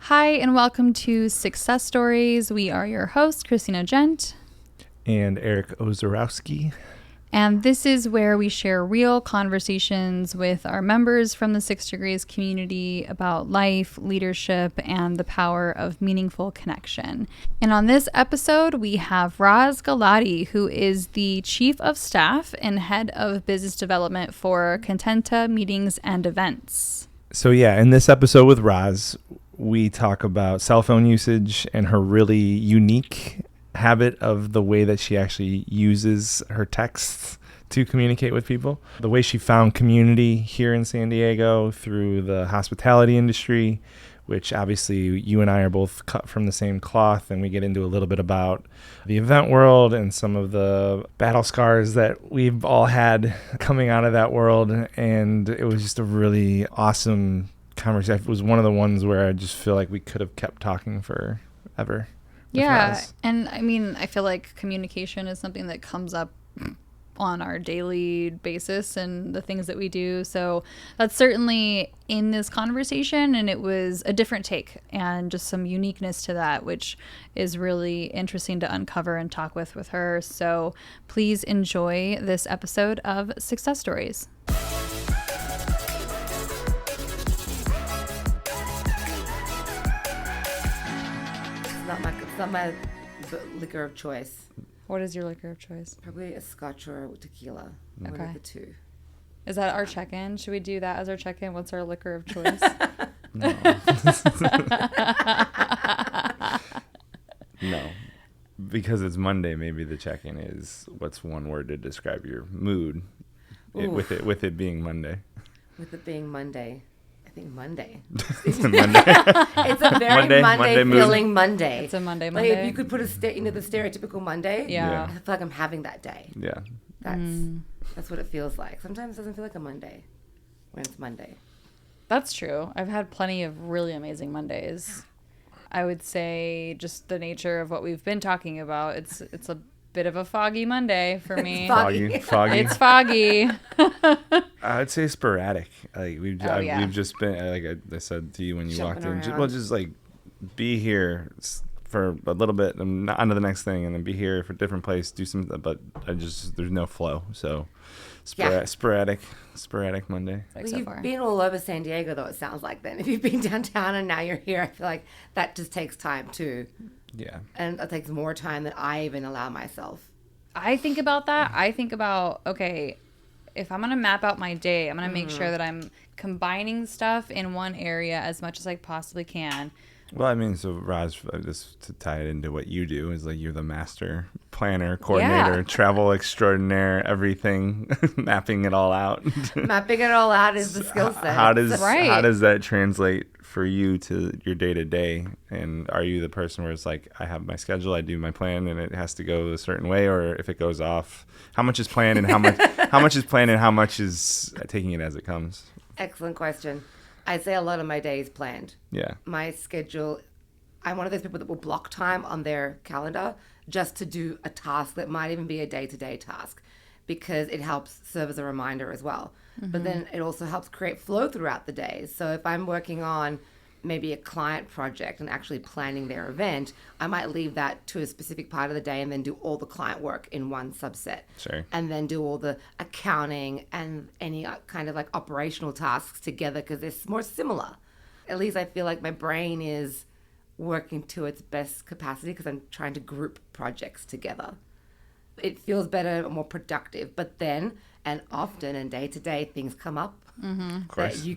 Hi, and welcome to Sixcess Stories. We are your hosts, Christina Gent. And Eric Ozorowski. And this is where we share real conversations with our members from the 6 Degrees community about life, leadership, and the power of meaningful connection. And on this episode, we have Roz Galati, who is the Chief of Staff and Head of Business Development for Contenta Meetings and Events. So in this episode with Roz, we talk about cell phone usage and her really unique habit of the way that she actually uses her texts to communicate with people. The way she found community here in San Diego through the hospitality industry, which obviously you and I are both cut from the same cloth, and we get into a little bit about the event world and some of the battle scars that we've all had coming out of that world. And it was just a really awesome conversation. It was one of the ones where I just feel like we could have kept talking forever. Yeah, and I mean, I feel like communication is something that comes up on our daily basis and the things that we do. So that's certainly in this conversation, and it was a different take and just some uniqueness to that, which is really interesting to uncover and talk with her. So please enjoy this episode of Sixcess Stories. It's not my liquor of choice. What is your liquor of choice? Probably a scotch or a tequila. Okay. One of the two. Is that our check-in? Should we do that as our check-in? What's our liquor of choice? No. No. Because it's Monday, maybe the check-in is what's one word to describe your mood with it being Monday. With it being Monday. I think Monday. Monday. It's a very Monday feeling Monday. It's a Monday. Like if you could put the stereotypical Monday, yeah. I feel like I'm having that day. Yeah. That's what it feels like. Sometimes it doesn't feel like a Monday when it's Monday. That's true. I've had plenty of really amazing Mondays. I would say just the nature of what we've been talking about. It's a bit of a foggy Monday for me. Foggy. It's foggy. I would say sporadic. Like we've just been, like I said to you when you walked in, just like be here for a little bit and on to the next thing, and then be here for a different place, do something. But there's no flow. So sporadic Monday. Well, you've been all over San Diego, though, it sounds like then. If you've been downtown and now you're here, I feel like that just takes time too. Yeah. And it takes more time than I even allow myself. I think about that. I think about, okay, if I'm going to map out my day, I'm going to make sure that I'm combining stuff in one area as much as I possibly can. Well, I mean, so Roz, just to tie it into what you do, is like you're the master planner, coordinator, travel extraordinaire, everything, mapping it all out. Mapping it all out is the skill set. How does that translate for you to your day-to-day? And are you the person where it's like, I have my schedule, I do my plan, and it has to go a certain way? Or if it goes off, how much is planned and how much is planned and how much is taking it as it comes? Excellent question. I'd say a lot of my day is planned. Yeah. My schedule, I'm one of those people that will block time on their calendar just to do a task that might even be a day-to-day task, because it helps serve as a reminder as well. Mm-hmm. But then it also helps create flow throughout the day. So if I'm working on maybe a client project and actually planning their event, I might leave that to a specific part of the day and then do all the client work in one subset. Sure. And then do all the accounting and any kind of like operational tasks together, because they're more similar. At least I feel like my brain is working to its best capacity because I'm trying to group projects together. It feels better, more productive. But then, and often and day to day, things come up that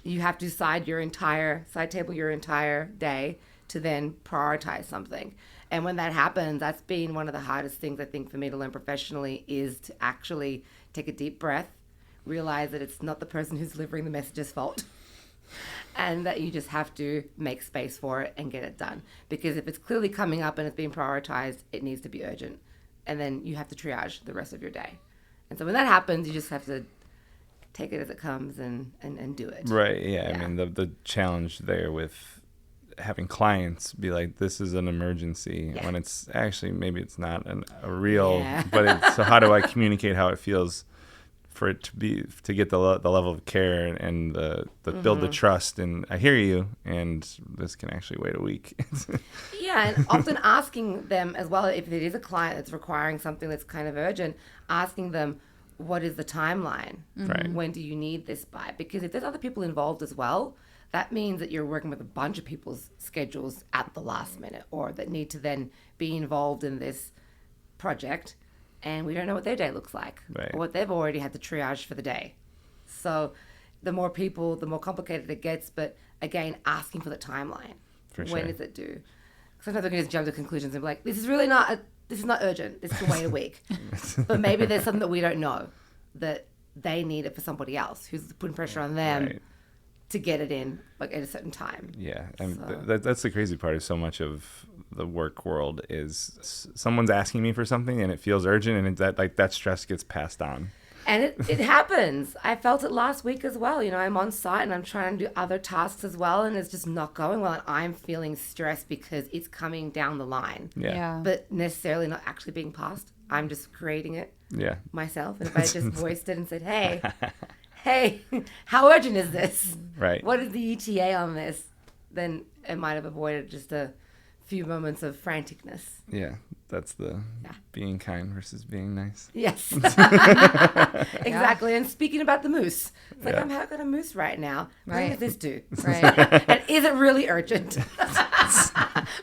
you have to side table your entire day to then prioritize something. And when that happens, that's been one of the hardest things I think for me to learn professionally, is to actually take a deep breath, realize that it's not the person who's delivering the message's fault, and that you just have to make space for it and get it done. Because if it's clearly coming up and it's being prioritized, it needs to be urgent. And then you have to triage the rest of your day. And so when that happens, you just have to take it as it comes and do it. Right, yeah. I mean, the challenge there with having clients be like, this is an emergency, when it's actually, maybe it's not a real, but so how do I communicate how it feels for it to get the level of care and the build the trust, and I hear you, and this can actually wait a week. Yeah, and often asking them as well, if it is a client that's requiring something that's kind of urgent, asking them, what is the timeline? Right. When do you need this by? Because if there's other people involved as well, that means that you're working with a bunch of people's schedules at the last minute, or that need to then be involved in this project, and we don't know what their day looks like, right, or what they've already had to triage for the day. So the more people, the more complicated it gets. But again, asking for the timeline. For when sure. is it due? Sometimes we can just jump to conclusions and be like, this is really not urgent. This can wait a week. But maybe there's something that we don't know that they need it for somebody else who's putting pressure on them, right, to get it in like at a certain time. Yeah, and So. that's the crazy part. Is so much of the work world is someone's asking me for something and it feels urgent, and that stress gets passed on. And it happens. I felt it last week as well. You know, I'm on site and I'm trying to do other tasks as well, and it's just not going well. And I'm feeling stressed because it's coming down the line, Yeah. but necessarily not actually being passed. I'm just creating it Yeah. myself. And if I just voiced it and said, hey, how urgent is this? Right. What is the ETA on this? Then it might have avoided just a few moments of franticness. Yeah. That's the being kind versus being nice. Yes. Exactly. And speaking about the moose, it's like, I'm having a moose right now. When does this do? Right. And is it really urgent?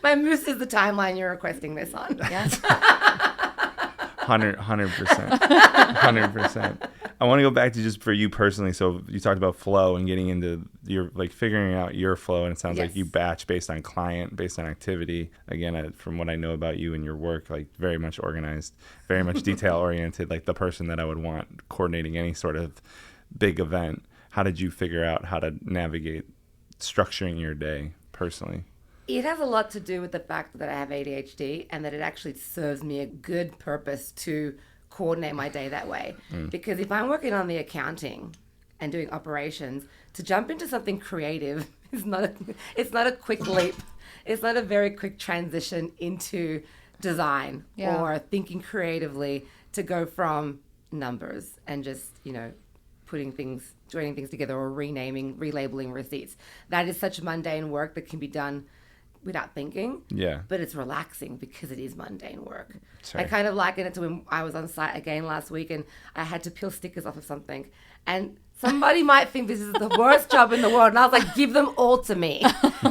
My moose is the timeline you're requesting this on. Yeah. 100%. 100%. I want to go back to just for you personally. So you talked about flow and getting into your, like, figuring out your flow. And it sounds like you batch based on client, based on activity. Again, from what I know about you and your work, like very much organized, very much detail oriented, like the person that I would want coordinating any sort of big event. How did you figure out how to navigate structuring your day personally? It has a lot to do with the fact that I have ADHD, and that it actually serves me a good purpose to coordinate my day that way. Because if I'm working on the accounting and doing operations, to jump into something creative is it's not a quick leap. It's not a very quick transition into design or thinking creatively, to go from numbers and just, joining things together, or relabeling receipts. That is such mundane work that can be done without thinking. Yeah. But it's relaxing because it is mundane work. Sure. I kind of liken it to when I was on site again last week and I had to peel stickers off of something. And somebody might think this is the worst job in the world. And I was like, give them all to me.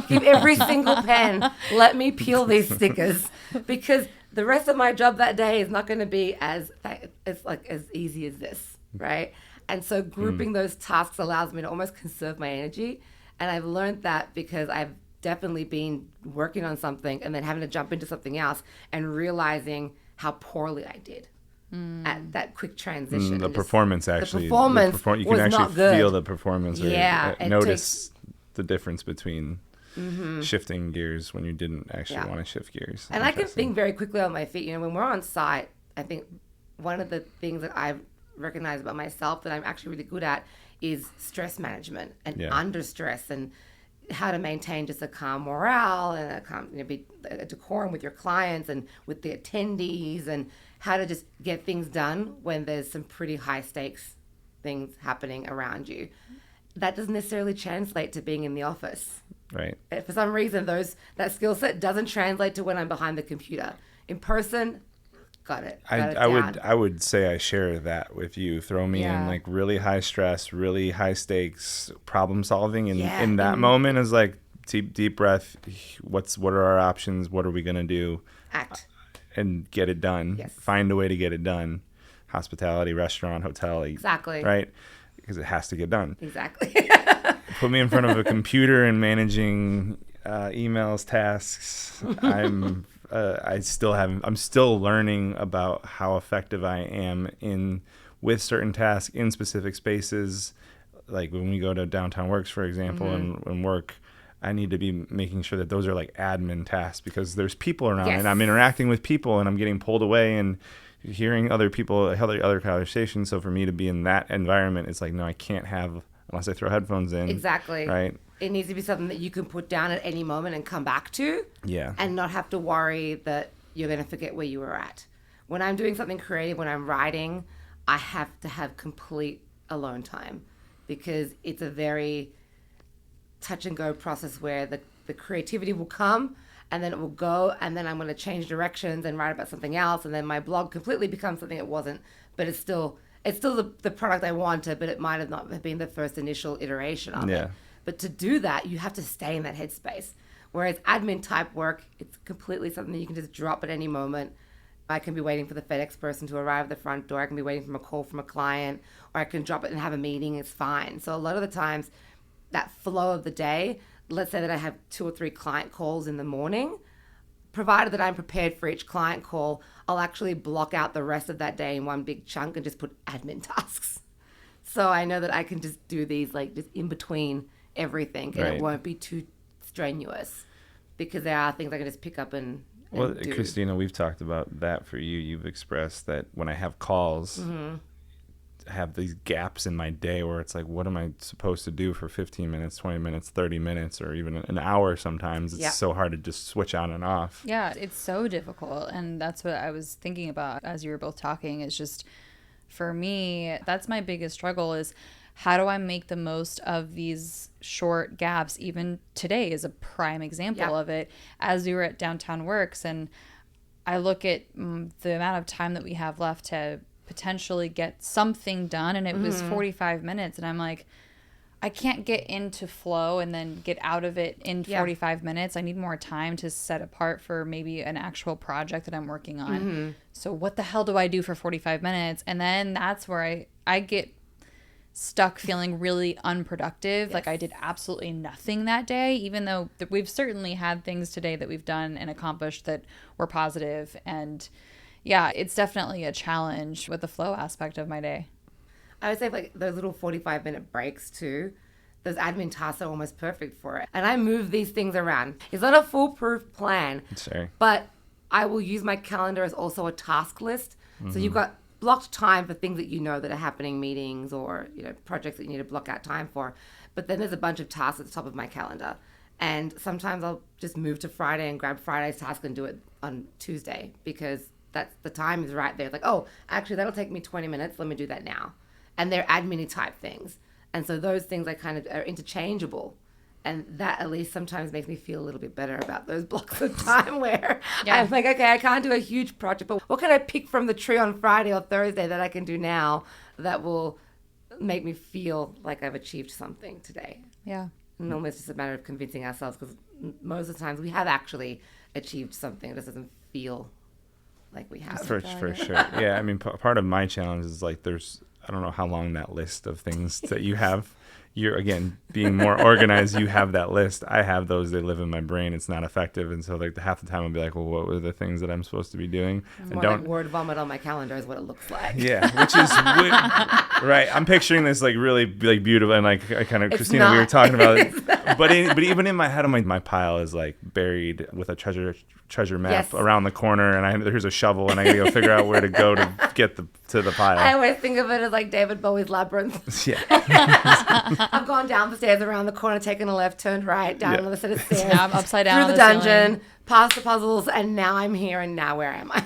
Give every single pen. Let me peel these stickers. Because the rest of my job that day is not going to be as easy as this, right? And so grouping those tasks allows me to almost conserve my energy. And I've learned that because I've definitely been working on something and then having to jump into something else and realizing how poorly I did at that quick transition. The performance actually. The performance you can was actually not good. feel the performance, or it notice the difference between shifting gears when you didn't actually want to shift gears. And I can think very quickly on my feet. When we're on site, I think one of the things that I've recognized about myself that I'm actually really good at is stress management and under stress, and how to maintain just a calm morale and a calm, be a decorum with your clients and with the attendees, and how to just get things done when there's some pretty high stakes things happening around you. That doesn't necessarily translate to being in the office. Right. For some reason, that skill set doesn't translate to when I'm behind the computer. In person, got it. I would say I share that with you. Throw me in like really high stress, really high stakes problem solving, and in that moment is like deep breath. What are our options? What are we gonna do? Act and get it done. Yes. Find a way to get it done. Hospitality, restaurant, hotel. Exactly. Right. Because it has to get done. Exactly. Put me in front of a computer and managing emails, tasks. I'm still learning about how effective I am with certain tasks in specific spaces. Like when we go to Downtown Works, for example, and work, I need to be making sure that those are like admin tasks, because there's people around and I'm interacting with people and I'm getting pulled away and hearing other conversations. So for me to be in that environment, it's like, no, I can't have, unless I throw headphones in. Exactly. Right. It needs to be something that you can put down at any moment and come back to. Yeah. And not have to worry that you're going to forget where you were at. When I'm doing something creative, when I'm writing, I have to have complete alone time, because it's a very touch and go process where the creativity will come and then it will go, and then I'm going to change directions and write about something else, and then my blog completely becomes something it wasn't, but it's still the product I wanted, but it might have not have been the first initial iteration of it. But to do that, you have to stay in that headspace. Whereas admin type work, it's completely something that you can just drop at any moment. I can be waiting for the FedEx person to arrive at the front door. I can be waiting for a call from a client, or I can drop it and have a meeting. It's fine. So a lot of the times, that flow of the day, let's say that I have 2 or 3 client calls in the morning, provided that I'm prepared for each client call, I'll actually block out the rest of that day in one big chunk and just put admin tasks. So I know that I can just do these like just in between everything, and it won't be too strenuous, because there are things I can just pick up and well, do. Christina, we've talked about that for you. You've expressed that when I have calls, I have these gaps in my day where it's like, what am I supposed to do for 15 minutes, 20 minutes, 30 minutes, or even an hour sometimes? It's so hard to just switch on and off. Yeah, it's so difficult. And that's what I was thinking about as you were both talking. It's just, for me, that's my biggest struggle is, how do I make the most of these short gaps? Even today is a prime example of it. As we were at Downtown Works, and I look at the amount of time that we have left to potentially get something done, and it was 45 minutes, and I'm like, I can't get into flow and then get out of it in 45 minutes. I need more time to set apart for maybe an actual project that I'm working on. So what the hell do I do for 45 minutes? And then that's where I get stuck feeling really unproductive. Like I did absolutely nothing that day, even though we've certainly had things today that we've done and accomplished that were positive. And yeah, it's definitely a challenge with the flow aspect of my day. I would say like those little 45-minute breaks too, those admin tasks are almost perfect for it. And I move these things around. It's not a foolproof plan, but I will use my calendar as also a task list. So you've got blocked time for things that you know that are happening, meetings or projects that you need to block out time for. But then there's a bunch of tasks at the top of my calendar. And sometimes I'll just move to Friday and grab Friday's task and do it on Tuesday, because that's the time is right there. It's like, oh, actually that'll take me 20 minutes. Let me do that now. And they're admin type things. And so those things I kind of are interchangeable. And that at least sometimes makes me feel a little bit better about those blocks of time where I'm like, okay, I can't do a huge project, but what can I pick from the tree on Friday or Thursday that I can do now that will make me feel like I've achieved something today? Yeah. And almost just a matter of convincing ourselves, because most of the times we have actually achieved something. It just doesn't feel like we have. For sure. Yeah, I mean, part of my challenge is like I don't know how long that list of things that you have. You're, again, being more organized, you have that list. I have those. They live in my brain. It's not effective. And so like half the time I'll be like, well, what were the things that I'm supposed to be doing? More like word vomit on my calendar is what it looks like. Yeah, which is right. I'm picturing this like really like beautiful, and like I kind of, Christina, we were talking about it. But even in my head, my pile is like buried with a treasure map around the corner, and there's a shovel, and I gotta go figure out where to go to get to the pile. I always think of it as like David Bowie's Labyrinth. Yeah. I've gone down the stairs, around the corner, taken a left, turned right, down another set of stairs. Now I'm upside down through the dungeon, past the puzzles, and now I'm here, and now where am I?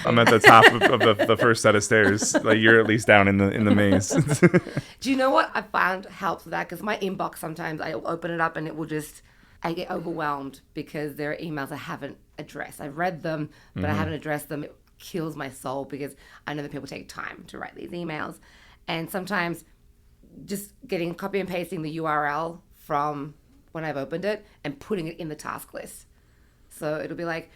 I'm at the top of the first set of stairs. Like you're at least down in the maze. Do you know what I found helps with that? Because my inbox, sometimes I open it up and it will I get overwhelmed because there are emails I haven't addressed. I've read them, but I haven't addressed them. It kills my soul because I know that people take time to write these emails. And sometimes just getting copy and pasting the URL from when I've opened it and putting it in the task list. So it'll be like,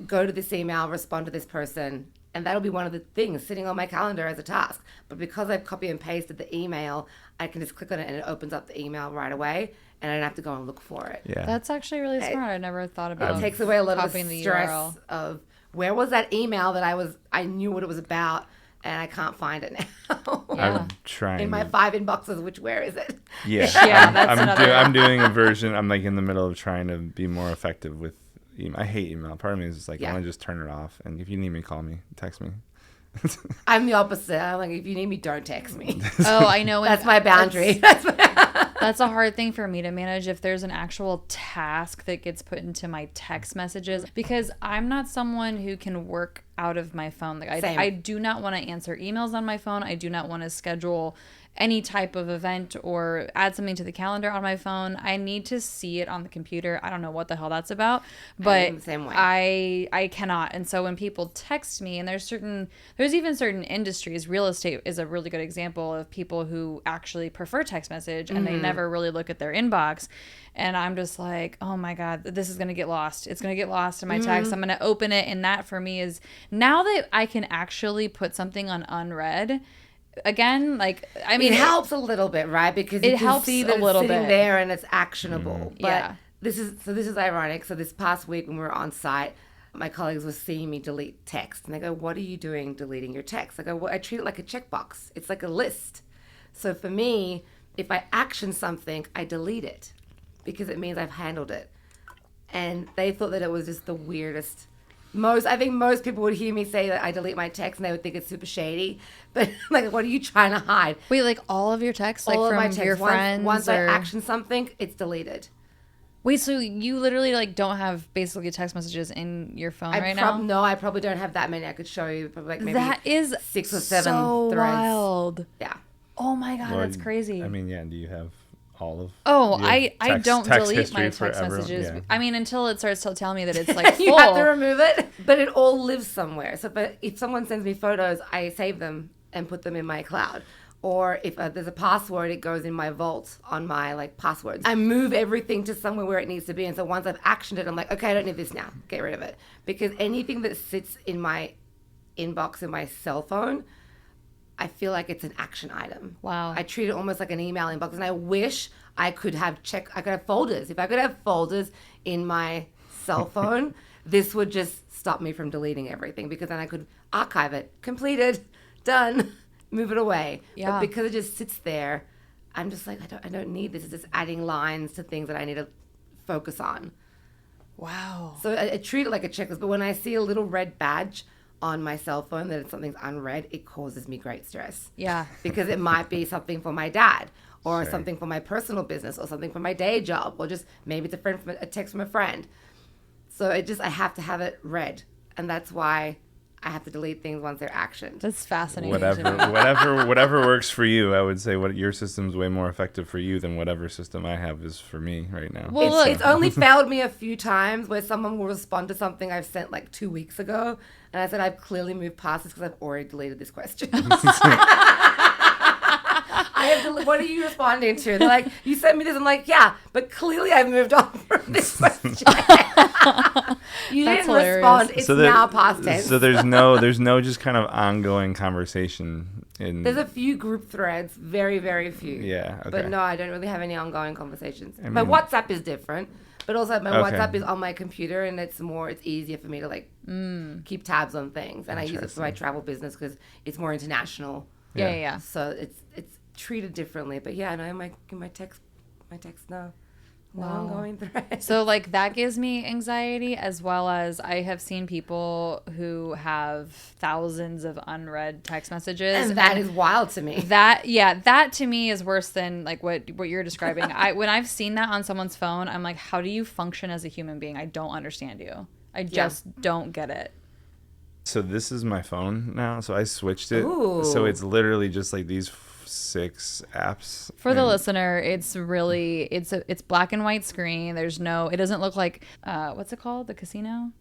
go to this email, respond to this person, and that'll be one of the things sitting on my calendar as a task. But because I've copy and pasted the email, I can just click on it and it opens up the email right away, and I don't have to go and look for it. Yeah, that's actually really smart. I never thought about it. Takes away a lot of the stress URL. Of where was that email that I knew what it was about, and I can't find it now. I'm trying in my 5 inboxes. Where is it? Yeah, I'm doing a version. I'm like in the middle of trying to be more effective with email. I hate email. Part of me is just like, I want to just turn it off. And if you need me, call me, text me. I'm the opposite. I'm like, if you need me, don't text me. Oh, I know. That's my boundary. That's a hard thing for me to manage if there's an actual task that gets put into my text messages, because I'm not someone who can work out of my phone. Like I do not want to answer emails on my phone. I do not want to schedule any type of event or add something to the calendar on my phone. I need to see it on the computer. I don't know what the hell that's about, but same way. I cannot. And so when people text me, and there's even certain industries, real estate is a really good example of people who actually prefer text message and they never really look at their inbox. And I'm just like, oh my God, this is going to get lost. It's going to get lost in my text. I'm going to open it. And that for me is, now that I can actually put something on unread, again, like, I mean, it helps a little bit, right? Because you can see that it's sitting there and it's actionable. But this is ironic. So this past week when we were on site, my colleagues were seeing me delete text, and they go, "What are you doing deleting your text?" I go, "Well, I treat it like a checkbox. It's like a list. So for me, if I action something, I delete it because it means I've handled it." And they thought that it was just the weirdest. I think most people would hear me say that I delete my text and they would think it's super shady. But like, what are you trying to hide? Wait, like all of your texts, like all from of my texts. your friends? Once I action something, it's deleted. Wait, so you literally like don't have basically text messages in your phone right now? No, I probably don't have that many. I could show you, probably like maybe that is 6 or 7 so threads. Wild. Yeah. Oh my God, that's crazy. I mean, yeah. Do you have all of? Oh, I don't delete my text messages. Yeah. I mean, until it starts to tell me that it's like full. You have to remove it, but it all lives somewhere. So if someone sends me photos, I save them and put them in my cloud. Or if there's a password, it goes in my vault on my like passwords. I move everything to somewhere where it needs to be. And so once I've actioned it, I'm like, okay, I don't need this now. Get rid of it. Because anything that sits in my inbox in my cell phone, I feel like it's an action item. Wow. I treat it almost like an email inbox. And I wish I could have folders. If I could have folders in my cell phone, this would just stop me from deleting everything, because then I could archive it. Completed. Done. Move it away. Yeah. But because it just sits there, I'm just like, I don't need this. It's just adding lines to things that I need to focus on. Wow. So I treat it like a checklist. But when I see a little red badge on my cell phone that something's unread, it causes me great stress. Yeah. Because it might be something for my dad, or something for my personal business, or something for my day job, or just maybe it's a text from a friend. So I have to have it read. And that's why I have to delete things once they're actioned. That's fascinating. Whatever works for you. I would say your system's way more effective for you than whatever system I have is for me right now. Well, it's only failed me a few times where someone will respond to something I've sent like 2 weeks ago, and I said I've clearly moved past this because I've already deleted this question. What are you responding to? They're like, you sent me this. I'm like, yeah, but clearly I've moved on from this question. You didn't respond. It's now past tense. So there's no just kind of ongoing conversation. There's a few group threads, very, very few. Yeah. Okay. But no, I don't really have any ongoing conversations. My WhatsApp is different, but also my WhatsApp is on my computer, and it's easier for me to like keep tabs on things. And I use it for my travel business because it's more international. Yeah. So it's treated differently. But yeah, no, my text no. No ongoing thread. So like that gives me anxiety, as well as I have seen people who have thousands of unread text messages. And that is wild to me. That to me is worse than like what you're describing. When I've seen that on someone's phone, I'm like, how do you function as a human being? I don't understand you. I just don't get it. So this is my phone now. So I switched it. Ooh. So it's literally just like these 6 apps. For the listener, it's really it's black and white screen. There's it doesn't look like what's it called? The casino?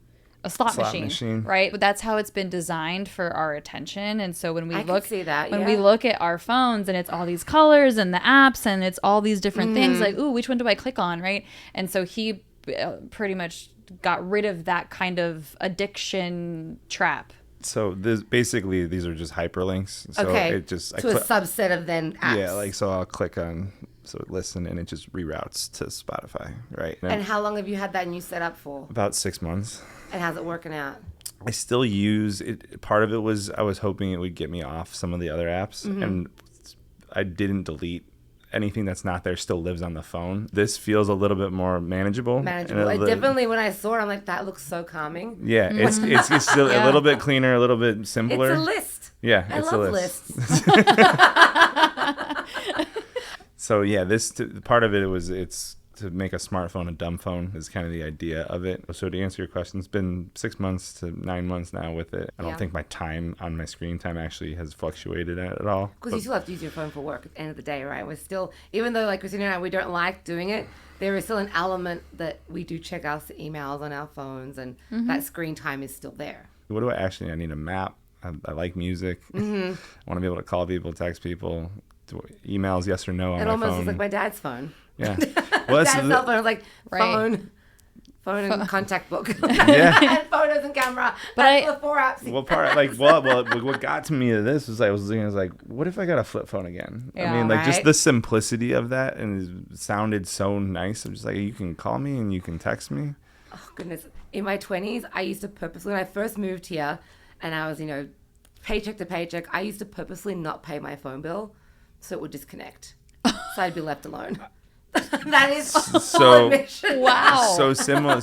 A slot machine, right? But that's how it's been designed for our attention. And so when we we look at our phones, and it's all these colors and the apps, and it's all these different things, like, ooh, which one do I click on, right? And so he pretty much got rid of that kind of addiction trap. So basically these are just hyperlinks. So it just to a subset of then apps. Yeah, like so I'll click on listen, and it just reroutes to Spotify, right? And how long have you had that new set up for? About 6 months. And how's it working out? I still use it. Part of it was I was hoping it would get me off some of the other apps, and I didn't delete anything that's not there. Still lives on the phone. This feels a little bit more manageable. Definitely, when I saw it, I'm like, that looks so calming. Yeah, it's still a little bit cleaner, a little bit simpler. It's a list. Yeah, I it's love a list. lists. So yeah, part of it's to make a smartphone a dumb phone is kind of the idea of it. So to answer your question, it's been 6 months to 9 months now with it. I don't think my time on my screen time actually has fluctuated at all. Because you still have to use your phone for work at the end of the day, right? We're still, even though like Christina and I, we don't like doing it, there is still an element that we do check our emails on our phones, and that screen time is still there. What do I need a map. I like music. I want to be able to call people, text people, emails yes or no on my phone. It almost looks like my dad's phone. Yeah. Well, dad's cell phone was like phone and contact book. Yeah. And photos and camera. But That's the 4 apps. What got to me to this was I was like, what if I got a flip phone again? Yeah. I mean, like just the simplicity of that, and it sounded so nice. I'm just like, you can call me and you can text me. Oh, goodness. In my 20s, I used to purposely, when I first moved here and I was, paycheck to paycheck, I used to purposely not pay my phone bill so it would disconnect. So I'd be left alone. That is so admission. Wow. So similar,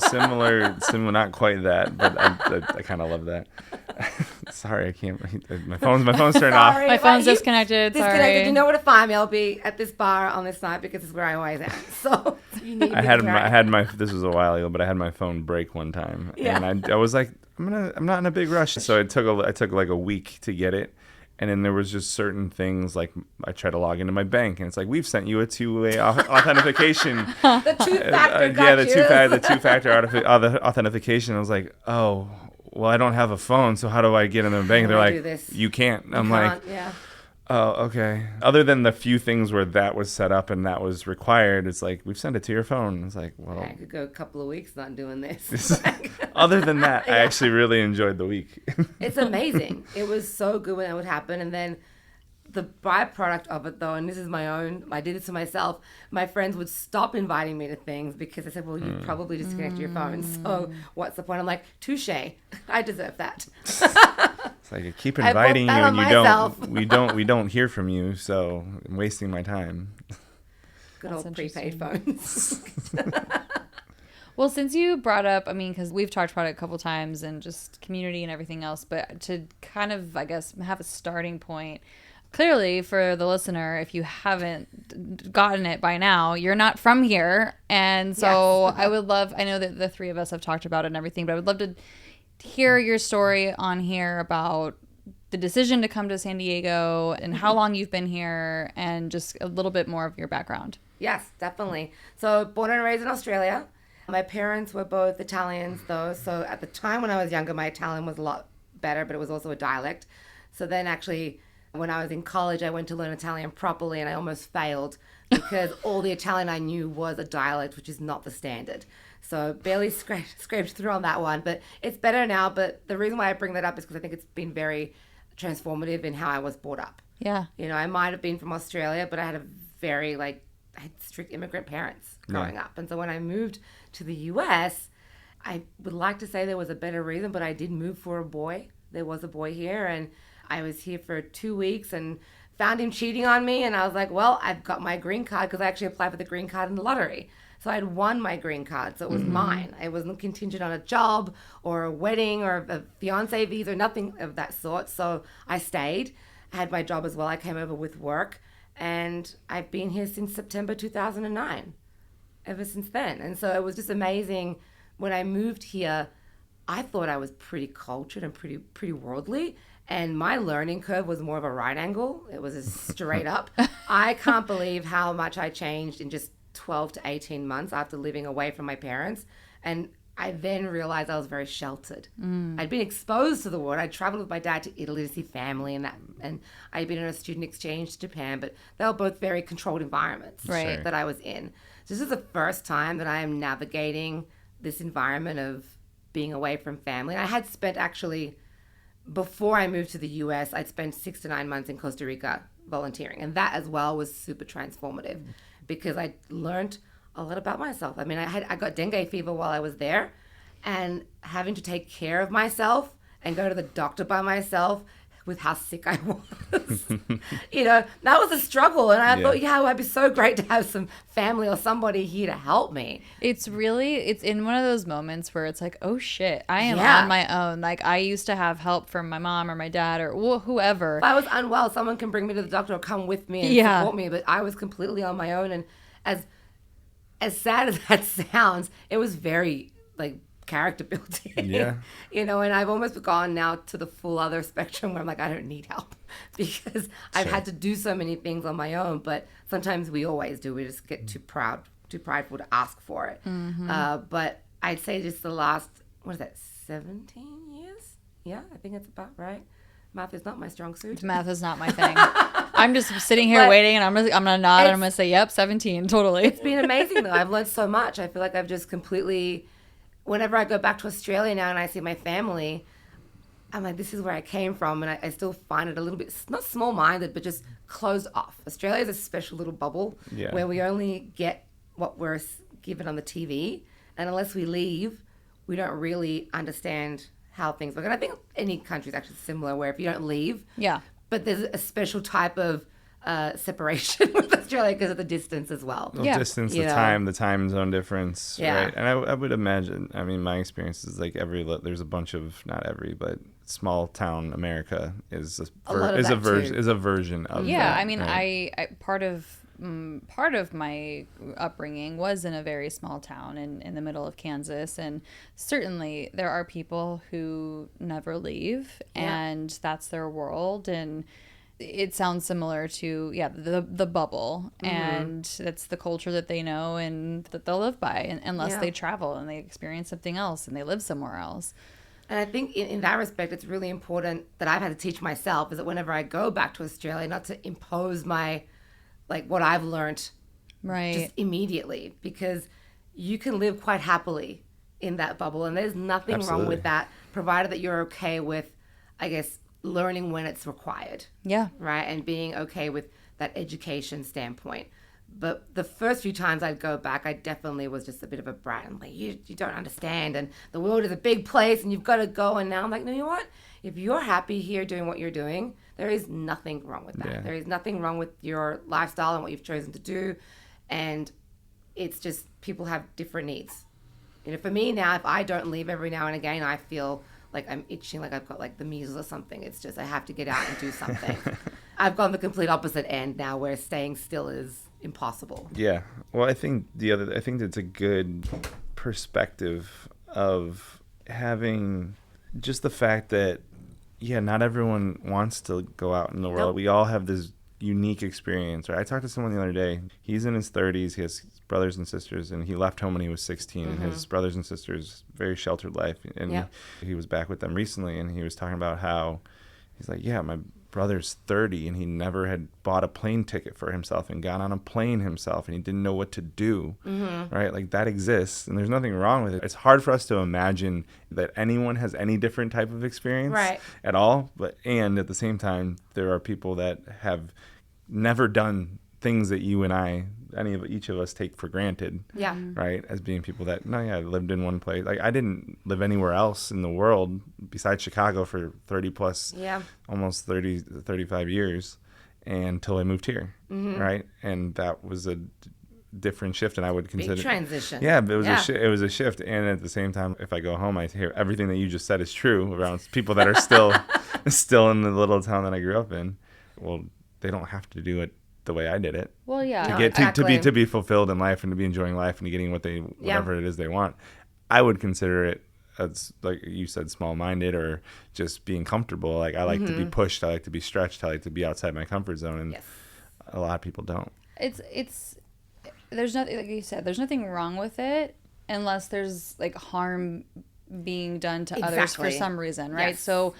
not quite that, but I kind of love that. Sorry, I can't. My phone's turned off. My phone's disconnected. Sorry. You know where to find me. I'll be at this bar on this night because it's where I always am. So you need. I had my. This was a while ago, but I had my phone break one time, and I was like, I'm not in a big rush. So I took like a week to get it. And then there was just certain things like I tried to log into my bank, and it's like, we've sent you a two-way authentication. The two-factor. The two-factor authentication. I was like, oh, well, I don't have a phone, so how do I get in the bank? They're like, you can't. I'm like, yeah. Oh, okay. Other than the few things where that was set up and that was required, it's like, we've sent it to your phone. It's like, well, I could go a couple of weeks not doing this. Other than that, I actually really enjoyed the week. It's amazing. It was so good when that would happen. And then the byproduct of it, though, and this is my own, I did it to myself, my friends would stop inviting me to things because they said, well, you probably disconnected your phone. So what's the point? I'm like, touche. I deserve that. It's like, I keep inviting you and we don't hear from you, so I'm wasting my time. Good old prepaid phones. Well, since you brought up, because we've talked about it a couple times and just community and everything else, but to kind of, I guess, have a starting point, clearly for the listener, if you haven't gotten it by now, you're not from here. And so yes. I know that the three of us have talked about it and everything, but I would love to hear your story on here about the decision to come to San Diego and how long you've been here and just a little bit more of your background. Yes, definitely. So born and raised in Australia. My parents were both Italians, though. So at the time when I was younger, my Italian was a lot better, but it was also a dialect. So then actually, when I was in college, I went to learn Italian properly, and I almost failed because all the Italian I knew was a dialect, which is not the standard. So barely scraped through on that one, but it's better now. But the reason why I bring that up is because I think it's been very transformative in how I was brought up. Yeah. I might have been from Australia, but I had I had strict immigrant parents growing up. And so when I moved to the US, I would like to say there was a better reason, but I did move for a boy. There was a boy here, and I was here for 2 weeks and found him cheating on me. And I was like, well, I've got my green card because I actually applied for the green card in the lottery. So I had won my green card. So it was mine. It wasn't contingent on a job or a wedding or a fiance visa or nothing of that sort. So I stayed. I had my job as well. I came over with work. And I've been here since September 2009, ever since then. And so it was just amazing. When I moved here, I thought I was pretty cultured and pretty worldly. And my learning curve was more of a right angle. It was just straight up. I can't believe how much I changed in just 12 to 18 months after living away from my parents. And I then realized I was very sheltered. I'd been exposed to the world. I traveled with my dad to Italy to see family and I'd been on a student exchange to Japan, but they were both very controlled environments that I was in. So this is the first time that I am navigating this environment of being away from family. And I had spent actually, before I moved to the US, I'd spent 6 to 9 months in Costa Rica volunteering. And that as well was super transformative because I learned a lot about myself. I got dengue fever while I was there, and having to take care of myself and go to the doctor by myself with how sick I was. That was a struggle. And I thought, it would be so great to have some family or somebody here to help me. It's in one of those moments where it's like, oh shit, I am on my own. Like, I used to have help from my mom or my dad or whoever. If I was unwell, someone can bring me to the doctor or come with me and support me. But I was completely on my own. And as sad as that sounds, it was very, like, character building. Yeah. And I've almost gone now to the full other spectrum where I'm like, I don't need help because I've had to do so many things on my own. But sometimes we always do. We just get too prideful to ask for it. But I'd say just the last, 17 years? Yeah, I think that's about right. Math is not my strong suit. Math is not my thing. I'm just sitting here waiting, and I'm gonna nod, and I'm gonna say, yep, 17, totally. It's been amazing, though. I've learned so much. I feel like I've just completely... Whenever I go back to Australia now and I see my family, I'm like, this is where I came from. And I still find it a little bit, not small-minded, but just closed off. Australia is a special little bubble where we only get what we're given on the TV. And unless we leave, we don't really understand how things work. And I think any country is actually similar, where if you don't leave, but there's a special type of separation with Australia because of the distance as well. The distance, the time zone difference, right? And I would imagine, I mean, my experience is like there's a bunch of, not every, but small town America is a version of that. I mean, right? I part of my upbringing was in a very small town in the middle of Kansas, and certainly there are people who never leave, and that's their world, and it sounds similar to the bubble, and that's the culture that they know and that they'll live by, unless they travel and they experience something else and they live somewhere else. And I think in that respect, it's really important that I've had to teach myself is that whenever I go back to Australia, not to impose my, like, what I've learned just immediately, because you can live quite happily in that bubble, and there's nothing wrong with that, provided that you're okay with, I guess, learning when it's required. Yeah. Right? And being okay with that education standpoint. But the first few times I'd go back, I definitely was just a bit of a brat. I'm like, you don't understand. And the world is a big place and you've got to go. And now I'm like, no, you know what? If you're happy here doing what you're doing, there is nothing wrong with that. Yeah. There is nothing wrong with your lifestyle and what you've chosen to do. And it's just people have different needs. For me now, if I don't leave every now and again, I feel like I'm itching, like I've got like the measles or something. It's just I have to get out and do something. I've gone the complete opposite end now, where staying still is impossible. Yeah. Well, I think that's a good perspective of having just the fact that, not everyone wants to go out in the world. Nope. We all have this unique experience, right? I talked to someone the other day. He's in his 30s. He has brothers and sisters, and he left home when he was 16. And his brothers and sisters, very sheltered life. And he was back with them recently, and he was talking about how he's like, my brother's 30, and he never had bought a plane ticket for himself and got on a plane himself, and he didn't know what to do, right? Like, that exists, and there's nothing wrong with it. It's hard for us to imagine that anyone has any different type of experience at all, and at the same time, there are people that have never done things that you and I, each of us take for granted, right? As being people that, lived in one place. Like, I didn't live anywhere else in the world besides Chicago for 30 plus, almost 30, 35 years until I moved here, right? And that was a different shift, and I would consider big transition. Yeah, but it was a shift. And at the same time, if I go home, I hear everything that you just said is true around people that are still in the little town that I grew up in. Well, they don't have to do it the way I did it. Well, to get to be fulfilled in life and to be enjoying life and getting whatever it is they want. I would consider it as, like you said, small-minded or just being comfortable. Like, I like to be pushed. I like to be stretched. I like to be outside my comfort zone, and a lot of people don't. There's nothing, like you said, there's nothing wrong with it unless there's like harm being done to others for some reason, right? Yes, so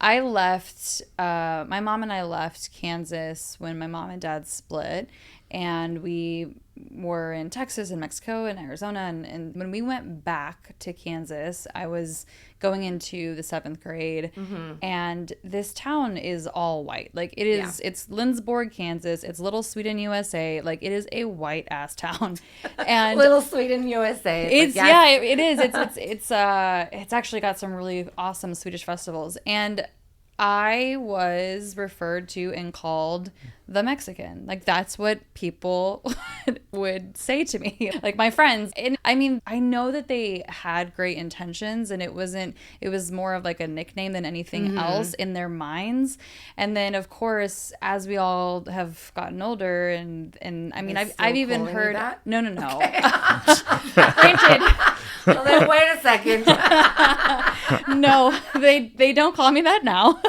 I left, my mom and I left Kansas when my mom and dad split, and we were in Texas and Mexico and Arizona. And when we went back to Kansas, I was going into the 7th grade, and this town is all white. Like it is, it's Lindsborg, Kansas. It's Little Sweden, USA. Like it is a white ass town. And Little Sweden, USA. It's yeah, it is. It's actually got some really awesome Swedish festivals, and I was referred to and called the Mexican. Like that's what people would say to me, like my friends. And I mean, I know that they had great intentions, and it was more of like a nickname than anything else in their minds. And then of course, as we all have gotten older, and I mean, I've even heard no. Okay. Granted. Well, then wait a second. No, they don't call me that now.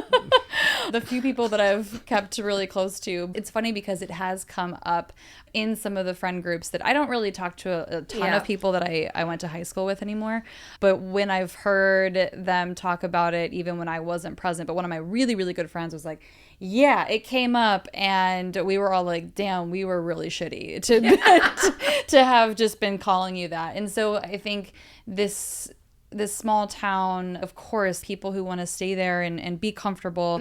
The few people that I've kept really close to, it's funny because it has come up in some of the friend groups that I don't really talk to a ton of people that I went to high school with anymore. But when I've heard them talk about it, even when I wasn't present, but one of my really, really good friends was like, yeah, it came up, and we were all like, damn, we were really shitty to have just been calling you that. And so I think this small town, of course, people who want to stay there and be comfortable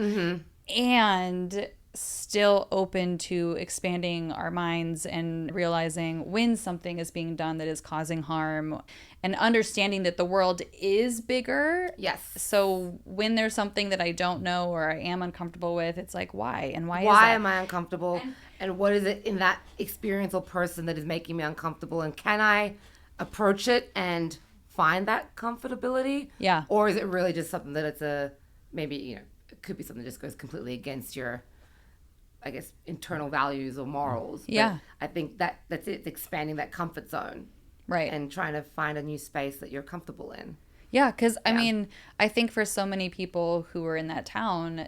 and still open to expanding our minds and realizing when something is being done that is causing harm, and understanding that the world is bigger. Yes. So when there's something that I don't know or I am uncomfortable with, it's like, why? And why am I uncomfortable? And what is it in that experiential person that is making me uncomfortable? And can I approach it and find that comfortability? Yeah. Or is it really just something that it's maybe, it could be something that just goes completely against your, I guess, internal values or morals. Yeah. But I think that's it. It's expanding that comfort zone. Right. And trying to find a new space that you're comfortable in. Yeah, because, I mean, I think for so many people who were in that town,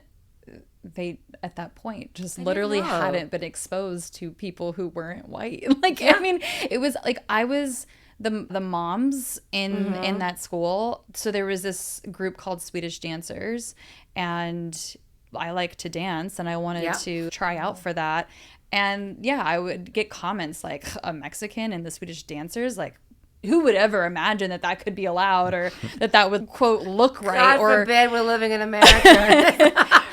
they, at that point, just literally hadn't been exposed to people who weren't white. Like, I mean, it was, like, I was the moms in that school. So there was this group called Swedish Dancers, and I like to dance, and I wanted to try out for that. And yeah, I would get comments like, a Mexican and the Swedish Dancers, like, who would ever imagine that could be allowed, or that would, quote, look right? God forbid we're living in America.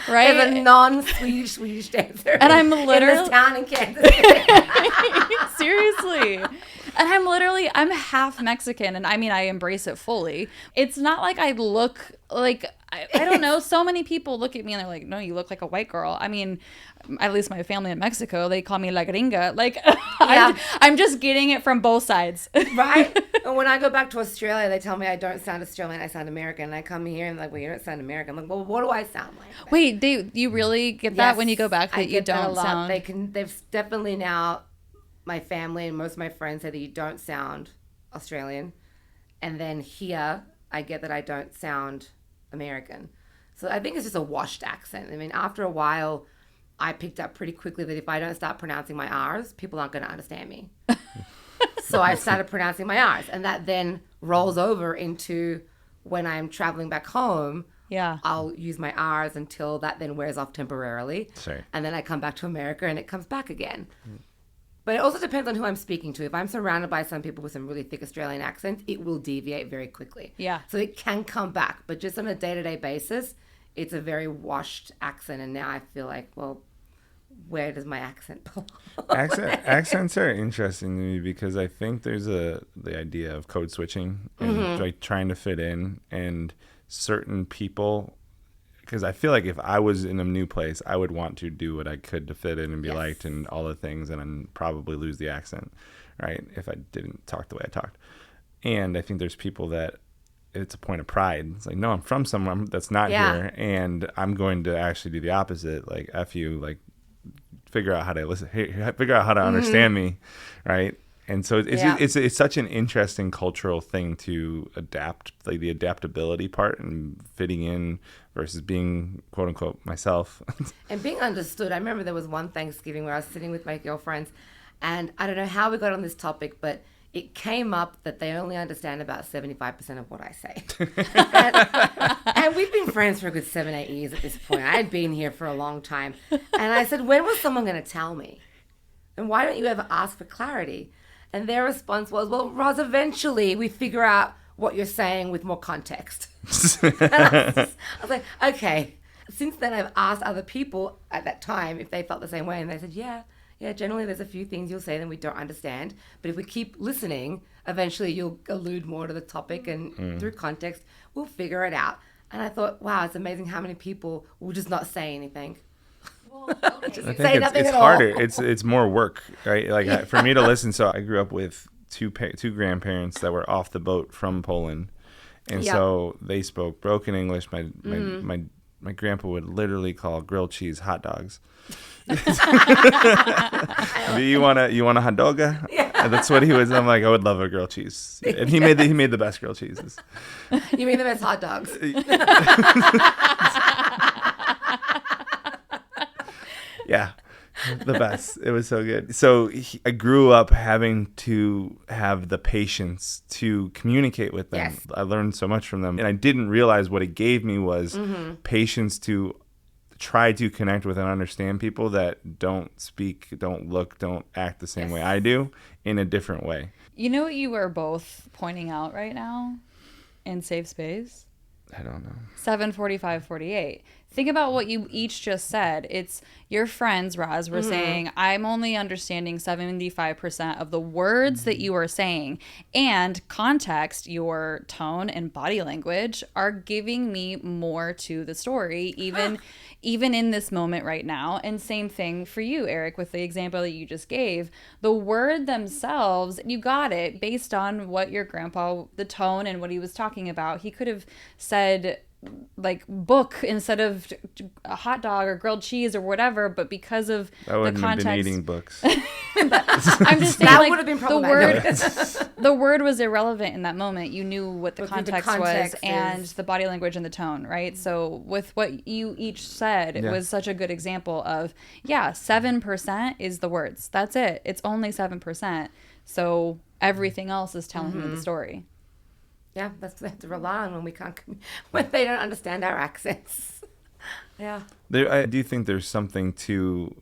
Right? As a non-Swedish dancer. And I'm literally... in this town in Kansas City. Seriously. And I'm half Mexican, and I mean, I embrace it fully. It's not like I look like, I don't know, so many people look at me and they're like, no, you look like a white girl. I mean, at least my family in Mexico, they call me la gringa. Like, I'm just getting it from both sides. Right? And when I go back to Australia, they tell me I don't sound Australian, I sound American. And I come here and they're like, well, you don't sound American. I'm like, well, what do I sound like? Wait, you really get that when you go back, that you don't sound? They've definitely now, my family and most of my friends say that you don't sound Australian. And then here, I get that I don't sound American. So I think it's just a washed accent. I mean, after a while, I picked up pretty quickly that if I don't start pronouncing my R's, people aren't going to understand me. So I started pronouncing my R's. And that then rolls over into when I'm traveling back home. Yeah. I'll use my R's until that then wears off temporarily. Sure. And then I come back to America and it comes back again. But it also depends on who I'm speaking to. If I'm surrounded by some people with some really thick Australian accents, it will deviate very quickly. Yeah. So it can come back. But just on a day-to-day basis, it's a very washed accent. And now I feel like, well, where does my accent belong? Accents are interesting to me because I think there's the idea of code switching and like trying to fit in, and certain people, because I feel like if I was in a new place, I would want to do what I could to fit in and be liked and all the things, and then probably lose the accent, right, if I didn't talk the way I talked. And I think there's people that it's a point of pride. It's like, no, I'm from somewhere that's not here, and I'm going to actually do the opposite. Like, F you, like, figure out how to listen, figure out how to understand me, right? And so it's such an interesting cultural thing to adapt, like the adaptability part and fitting in versus being, quote unquote, myself. And being understood. I remember there was one Thanksgiving where I was sitting with my girlfriends, and I don't know how we got on this topic, but it came up that they only understand about 75% of what I say. and we've been friends for a good 7-8 years at this point. I had been here for a long time. And I said, when was someone going to tell me? then why don't you ever ask for clarity? And their response was, well, Roz, eventually we figure out what you're saying with more context. I was like, okay. Since then, I've asked other people at that time if they felt the same way. And they said, yeah, generally there's a few things you'll say that we don't understand. But if we keep listening, eventually you'll allude more to the topic. And through context, we'll figure it out. And I thought, wow, it's amazing how many people will just not say anything. Well, okay. I think it's harder. It's more work, right? Like for me to listen. So I grew up with two grandparents that were off the boat from Poland, and so they spoke broken English. My grandpa would literally call grilled cheese hot dogs. you want a hot dog? Yeah. That's what he was. I'm like, I would love a grilled cheese, and he made the best grilled cheeses. You mean the best hot dogs? Yeah, the best. It was so good. So I grew up having to have the patience to communicate with them. Yes. I learned so much from them. And I didn't realize what it gave me was patience to try to connect with and understand people that don't speak, don't look, don't act the same way I do in a different way. You know what you are both pointing out right now in Safe Space? I don't know. 7:45:48. Think about what you each just said. It's your friends, Roz, were saying, I'm only understanding 75% of the words that you are saying. And context, your tone and body language are giving me more to the story, even in this moment right now. And same thing for you, Eric, with the example that you just gave. The word themselves, you got it based on what your grandpa, the tone and what he was talking about. He could have said like book instead of a hot dog or grilled cheese or whatever, but because of I wouldn't the context, have been eating books. I'm just saying, that like, would have been problematic. the word was irrelevant in that moment. You knew what the context was is... and the body language and the tone, right? So with what you each said, it was such a good example of 7% is the words. That's it. It's only 7%. So everything else is telling me the story. Yeah, that's what we have to rely on when they don't understand our accents. Yeah. I do think there's something to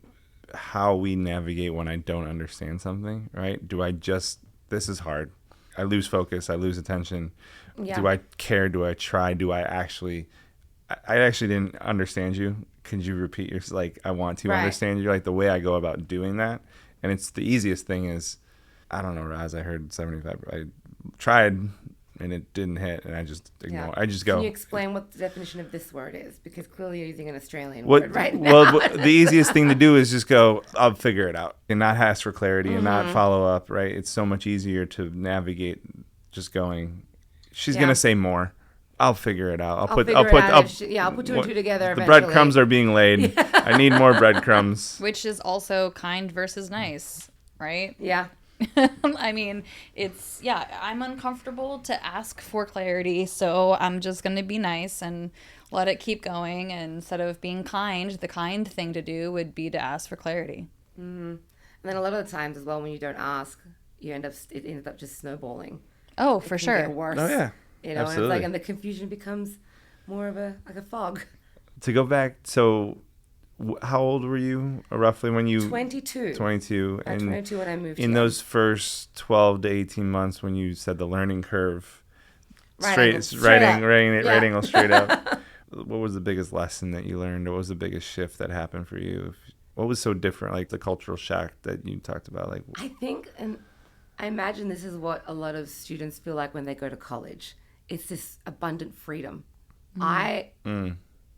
how we navigate when I don't understand something, right? This is hard. I lose focus. I lose attention. Yeah. Do I care? Do I try? Do I actually didn't understand you. Could you repeat I want to understand you, like the way I go about doing that. And it's the easiest thing is, I don't know, Raz, I heard 75. I tried and it didn't hit, and I just ignore. Yeah. I just go. Can you explain what the definition of this word is? Because clearly you're using an Australian word right now. Well, the easiest thing to do is just go, I'll figure it out, and not ask for clarity and not follow up, right? It's so much easier to navigate just going, she's going to say more. I'll figure it out. I'll put two and two together eventually. The breadcrumbs are being laid. Yeah. I need more breadcrumbs. Which is also kind versus nice, right? Yeah. I mean, I'm uncomfortable to ask for clarity, so I'm just going to be nice and let it keep going. And instead of being kind, the kind thing to do would be to ask for clarity. Mm-hmm. And then a lot of the times as well, when you don't ask, it ends up just snowballing. Oh, for sure. Get worse. Oh, yeah. Absolutely. And the confusion becomes more of a fog. To go back, so how old were you roughly when you... 22. 22. And 22 when I moved in those first 12 to 18 months when you said the learning curve, writing angle straight up, what was the biggest lesson that you learned? What was the biggest shift that happened for you? What was so different, like the cultural shock that you talked about? Like, I think, and I imagine this is what a lot of students feel like when they go to college. It's this abundant freedom.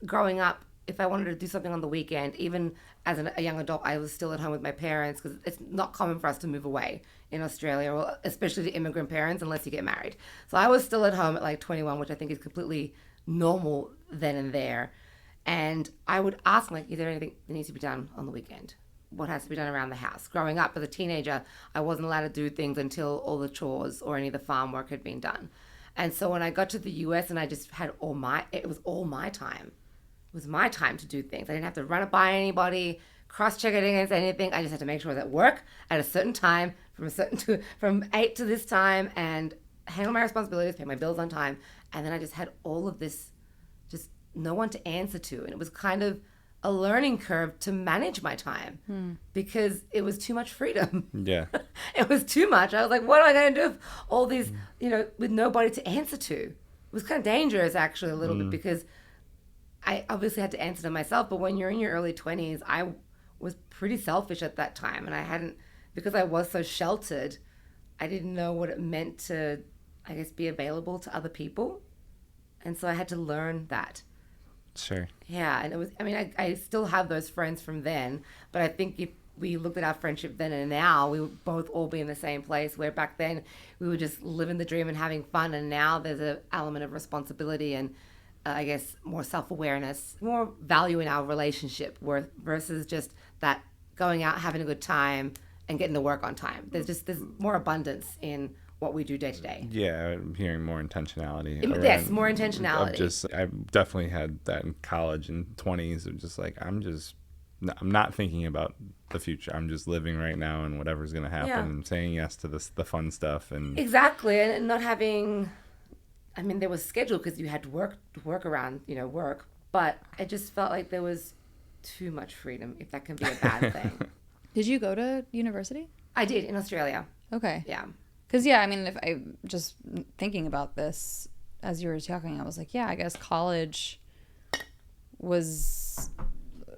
Growing up, if I wanted to do something on the weekend, even as a young adult, I was still at home with my parents because it's not common for us to move away in Australia, or especially the immigrant parents, unless you get married. So I was still at home at like 21, which I think is completely normal then and there. And I would ask, like, is there anything that needs to be done on the weekend? What has to be done around the house? Growing up as a teenager, I wasn't allowed to do things until all the chores or any of the farm work had been done. And so when I got to the US and I just had it was all my time. It was my time to do things. I didn't have to run it by anybody, cross-check it against anything. I just had to make sure I was at work at a certain time, from 8 to this time, and handle my responsibilities, pay my bills on time. And then I just had all of this, just no one to answer to. And it was kind of a learning curve to manage my time because it was too much freedom. Yeah. It was too much. I was like, what am I going to do with all these, with nobody to answer to? It was kind of dangerous, actually, a little bit, because I obviously had to answer to myself. But when you're in your early 20s, I was pretty selfish at that time. And I hadn't, because I was so sheltered, I didn't know what it meant to, I guess, be available to other people. And so I had to learn that. Sure. Yeah, and it was, I still have those friends from then, but I think if we looked at our friendship then and now, we would both all be in the same place, where back then we were just living the dream and having fun, and now there's an element of responsibility and I guess more self-awareness, more value in our relationship versus just that going out, having a good time and getting to work on time. There's more abundance in what we do day to day. Yeah, I'm hearing more intentionality. Yes, more intentionality. I definitely had that in college and 20s of just like, I'm not thinking about the future. I'm just living right now and whatever's going to happen and saying yes to the fun stuff. And exactly. And not having, there was schedule because you had to work around, work. But I just felt like there was too much freedom, if that can be a bad thing. Did you go to university? I did, in Australia. Okay. Yeah. Because, if I just thinking about this as you were talking, I was like, yeah, I guess college was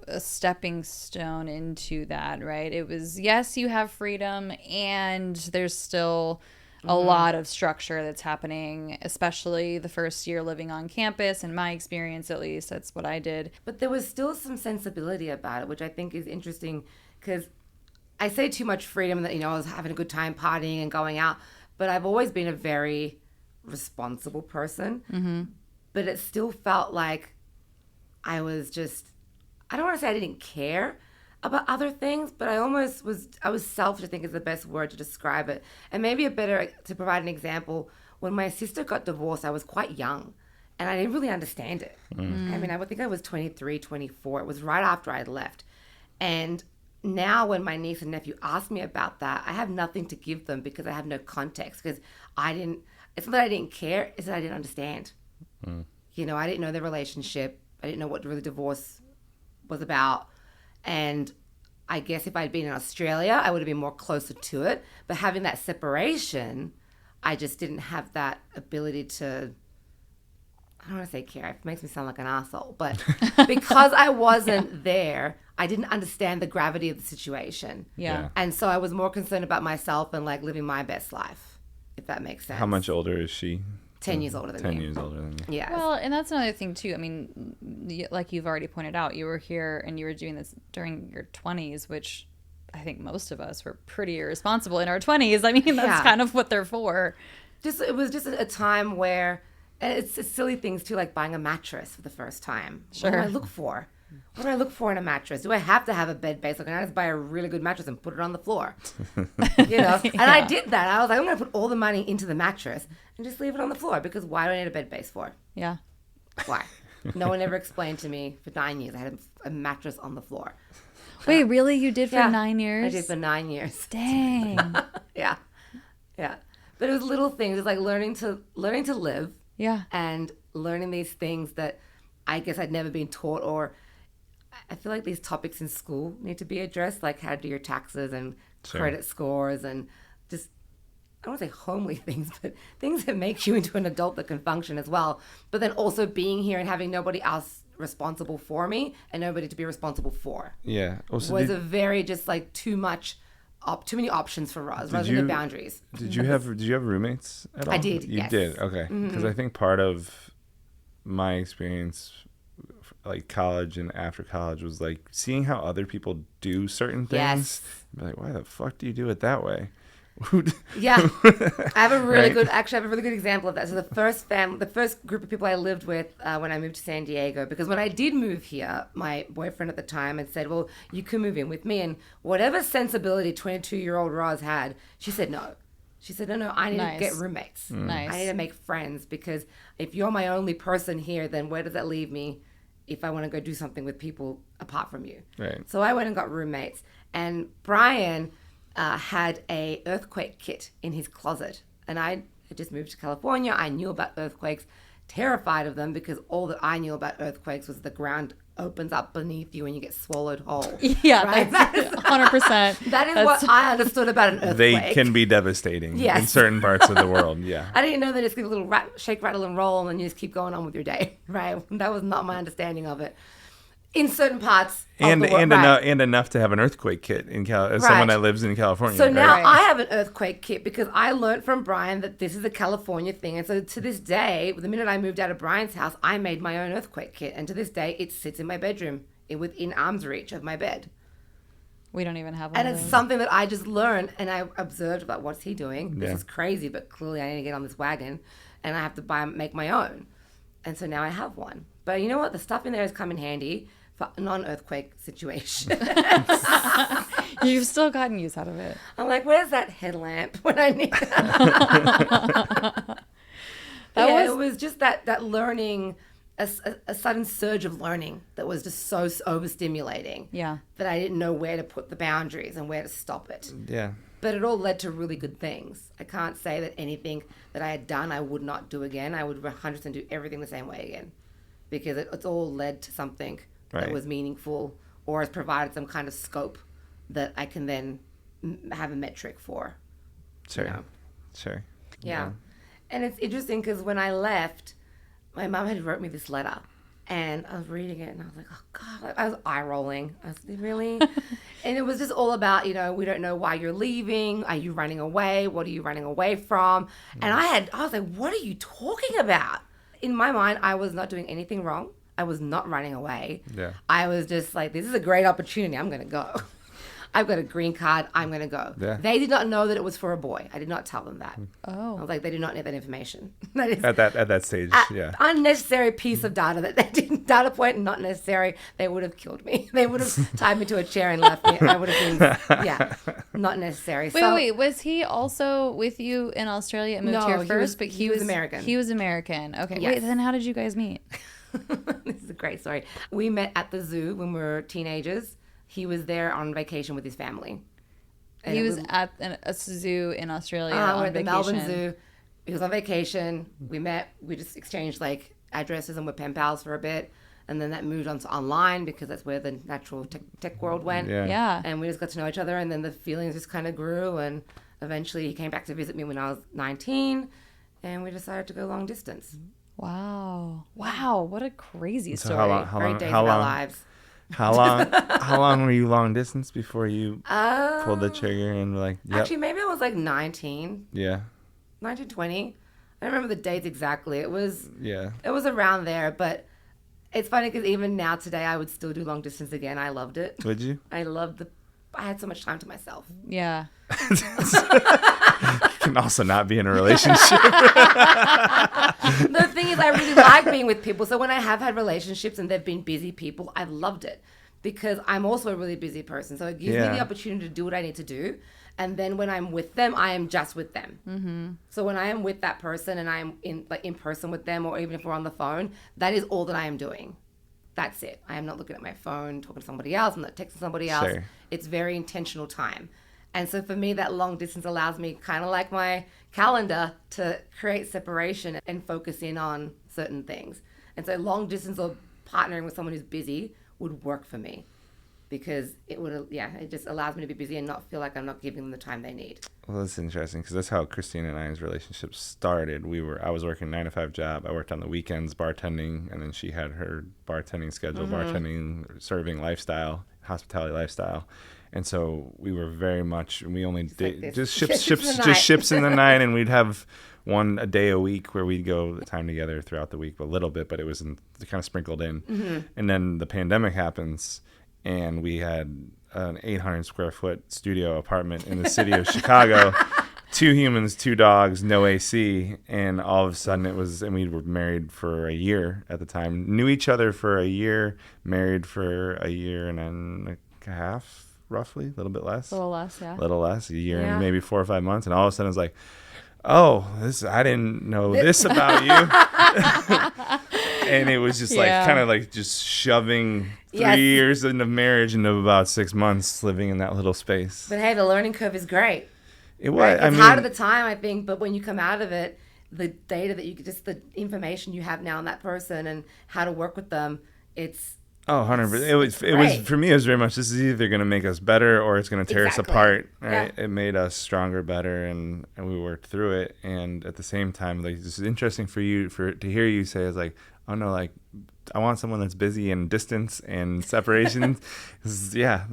a stepping stone into that, right? It was, yes, you have freedom, and there's still a lot of structure that's happening, especially the first year living on campus. In my experience, at least, that's what I did. But there was still some sensibility about it, which I think is interesting, because I say too much freedom that, I was having a good time partying and going out, but I've always been a very responsible person. Mm-hmm. But it still felt like I was just, I don't want to say I didn't care about other things, but I was selfish, I think is the best word to describe it. And maybe to provide an example, when my sister got divorced, I was quite young and I didn't really understand it. I would think I was 23, 24. It was right after I had left. And now when my niece and nephew ask me about that, I have nothing to give them because I have no context, because it's not that I didn't care, it's that I didn't understand. I didn't know their relationship. I didn't know what really divorce was about. And I guess if I'd been in Australia, I would have been more closer to it. But having that separation, I just didn't have that ability to, I don't want to say care. It makes me sound like an asshole. But because I wasn't there, I didn't understand the gravity of the situation. Yeah. And so I was more concerned about myself and like living my best life, if that makes sense. How much older is she? 10 years older than me. 10 years older than you. Yeah. Well, and that's another thing too. Like you've already pointed out, you were here and you were doing this during your 20s, which I think most of us were pretty irresponsible in our 20s. That's kind of what they're for. It was just a time where, and it's silly things too, like buying a mattress for the first time. Sure. What do I look for? What do I look for in a mattress? Do I have to have a bed base? Like, can I just buy a really good mattress and put it on the floor? Yeah. And I did that. I was like, I'm going to put all the money into the mattress and just leave it on the floor, because why do I need a bed base for? Yeah. Why? No one ever explained to me. For 9 years, I had a mattress on the floor. Wait, really? You did for 9 years? I did for 9 years. Dang. Yeah. But it was little things. It's like learning to live. Yeah. And learning these things that I guess I'd never been taught, or I feel like these topics in school need to be addressed, like how to do your taxes and credit scores, and just, I don't want to say homely things, but things that make you into an adult that can function as well. But then also being here and having nobody else responsible for me and nobody to be responsible for. Yeah. Also, was a very just like too many options for Roz rather than the boundaries. Did you have roommates at all? I did. You yes. did. Okay. Because I think part of my experience, like college and after college, was like seeing how other people do certain things. Yes. Be like, why the fuck do you do it that way? Yeah. I have a really good example of that. So the first group of people I lived with when I moved to San Diego, because when I did move here, my boyfriend at the time had said, well, you can move in with me. And whatever sensibility 22-year-old Roz had, she said no. She said, no, I need to get roommates. Nice. I need to make friends, because if you're my only person here, then where does that leave me if I want to go do something with people apart from you? Right. So I went and got roommates. And Brian had a earthquake kit in his closet. And I had just moved to California. I knew about earthquakes, terrified of them, because all that I knew about earthquakes was the ground opens up beneath you and you get swallowed whole. Yeah, right? that's 100%. That is what I understood about an earthquake. They can be devastating in certain parts of the world. Yeah. I didn't know that it's a little shake, rattle, and roll, and you just keep going on with your day. Right? That was not my understanding of it. In certain parts of the world, and enough to have an earthquake kit as someone that lives in California. So now I have an earthquake kit because I learned from Brian that this is a California thing. And so to this day, the minute I moved out of Brian's house, I made my own earthquake kit. And to this day, it sits in my bedroom within arm's reach of my bed. We don't even have one. And it's something that I just learned and I observed about what's he doing. This is crazy, but clearly I need to get on this wagon and I have to make my own. And so now I have one. But you know what? The stuff in there has come in handy for non-earthquake situation. You've still gotten use out of it. I'm like, where's that headlamp when I need that? It was just that learning, a sudden surge of learning that was just so overstimulating. Yeah. That I didn't know where to put the boundaries and where to stop it. Yeah. But it all led to really good things. I can't say that anything that I had done I would not do again. I would 100% do everything the same way again. Because it's all led to something that was meaningful or has provided some kind of scope that I can then have a metric for. Sure. You know? Sure. Yeah. And it's interesting because when I left, my mom had wrote me this letter and I was reading it and I was like, oh God, I was eye rolling. I was really? And it was just all about, we don't know why you're leaving. Are you running away? What are you running away from? And I was like, what are you talking about? In my mind, I was not doing anything wrong. I was not running away. Yeah. I was just like, this is a great opportunity. I'm going to go. I've got a green card. I'm going to go. Yeah. They did not know that it was for a boy. I did not tell them that. Oh. I was like, they do not need that information. That is at that stage, yeah. Unnecessary piece of data that they didn't, data point not necessary. They would have killed me. They would have tied me to a chair and left me. I would have been, not necessary. Wait. Was he also with you in Australia and moved here first? But he was American. He was American. Okay. Yes. Wait, then how did you guys meet? This is a great story. We met at the zoo when we were teenagers. He was there on vacation with his family. And he was at a zoo in Australia on at the vacation. Melbourne Zoo. He was on vacation. We met. We just exchanged addresses and were pen pals for a bit. And then that moved on to online because that's where the natural tech world went. Yeah. And we just got to know each other. And then the feelings just kind of grew. And eventually he came back to visit me when I was 19. And we decided to go long distance. Wow. What a crazy story. Great days of our lives. How long were you long distance before you pulled the trigger and yep? Actually, maybe I was 19. Yeah. 19, 20. I don't remember the dates exactly. It was around there, but it's funny because even now today I would still do long distance again. I loved it. Would you? I had so much time to myself. Yeah. Can also not be in a relationship. The thing is, I really like being with people. So when I have had relationships and they've been busy people, I've loved it because I'm also a really busy person. So it gives me the opportunity to do what I need to do. And then when I'm with them, I am just with them. Mm-hmm. So when I am with that person and I'm in person with them, or even if we're on the phone, that is all that I am doing. That's it. I am not looking at my phone, talking to somebody else. I'm not texting somebody else. Sure. It's very intentional time. And so for me, that long distance allows me, kind of like my calendar, to create separation and focus in on certain things. And so long distance or partnering with someone who's busy would work for me because it just allows me to be busy and not feel like I'm not giving them the time they need. Well, that's interesting because that's how Christine and I's relationship started. I was working a 9-to-5 job. I worked on the weekends bartending, and then she had her bartending schedule, bartending, serving lifestyle, hospitality lifestyle. And so we were very much, we only just ships in the night, and we'd have a day a week where we'd go time together throughout the week, a little bit, but it was kind of sprinkled in. Mm-hmm. And then the pandemic happens, and we had an 800 square foot studio apartment in the city of Chicago, 2 humans, 2 dogs, no AC, and all of a sudden and we were married for a year at the time, knew each other for a year, married for a year and a half. Roughly, a little bit less. A little less, yeah. A little less, a year and maybe 4 or 5 months. And all of a sudden it's like, oh, I didn't know this about you. And it was just kind of just shoving 3 years into marriage into about 6 months living in that little space. But hey, the learning curve is great. It was. Right? It's hard at the time, I think, but when you come out of it, the data that the information you have now on that person and how to work with them, it's Oh, 100%. It was great. for me. It was very much, this is either going to make us better or it's going to tear us Exactly. apart. Right? Yeah. It made us stronger, better, and we worked through it. And at the same time, like, this is interesting for you to hear you say is like, oh no, like, I want someone that's busy in distance and separation. 'Cause, yeah,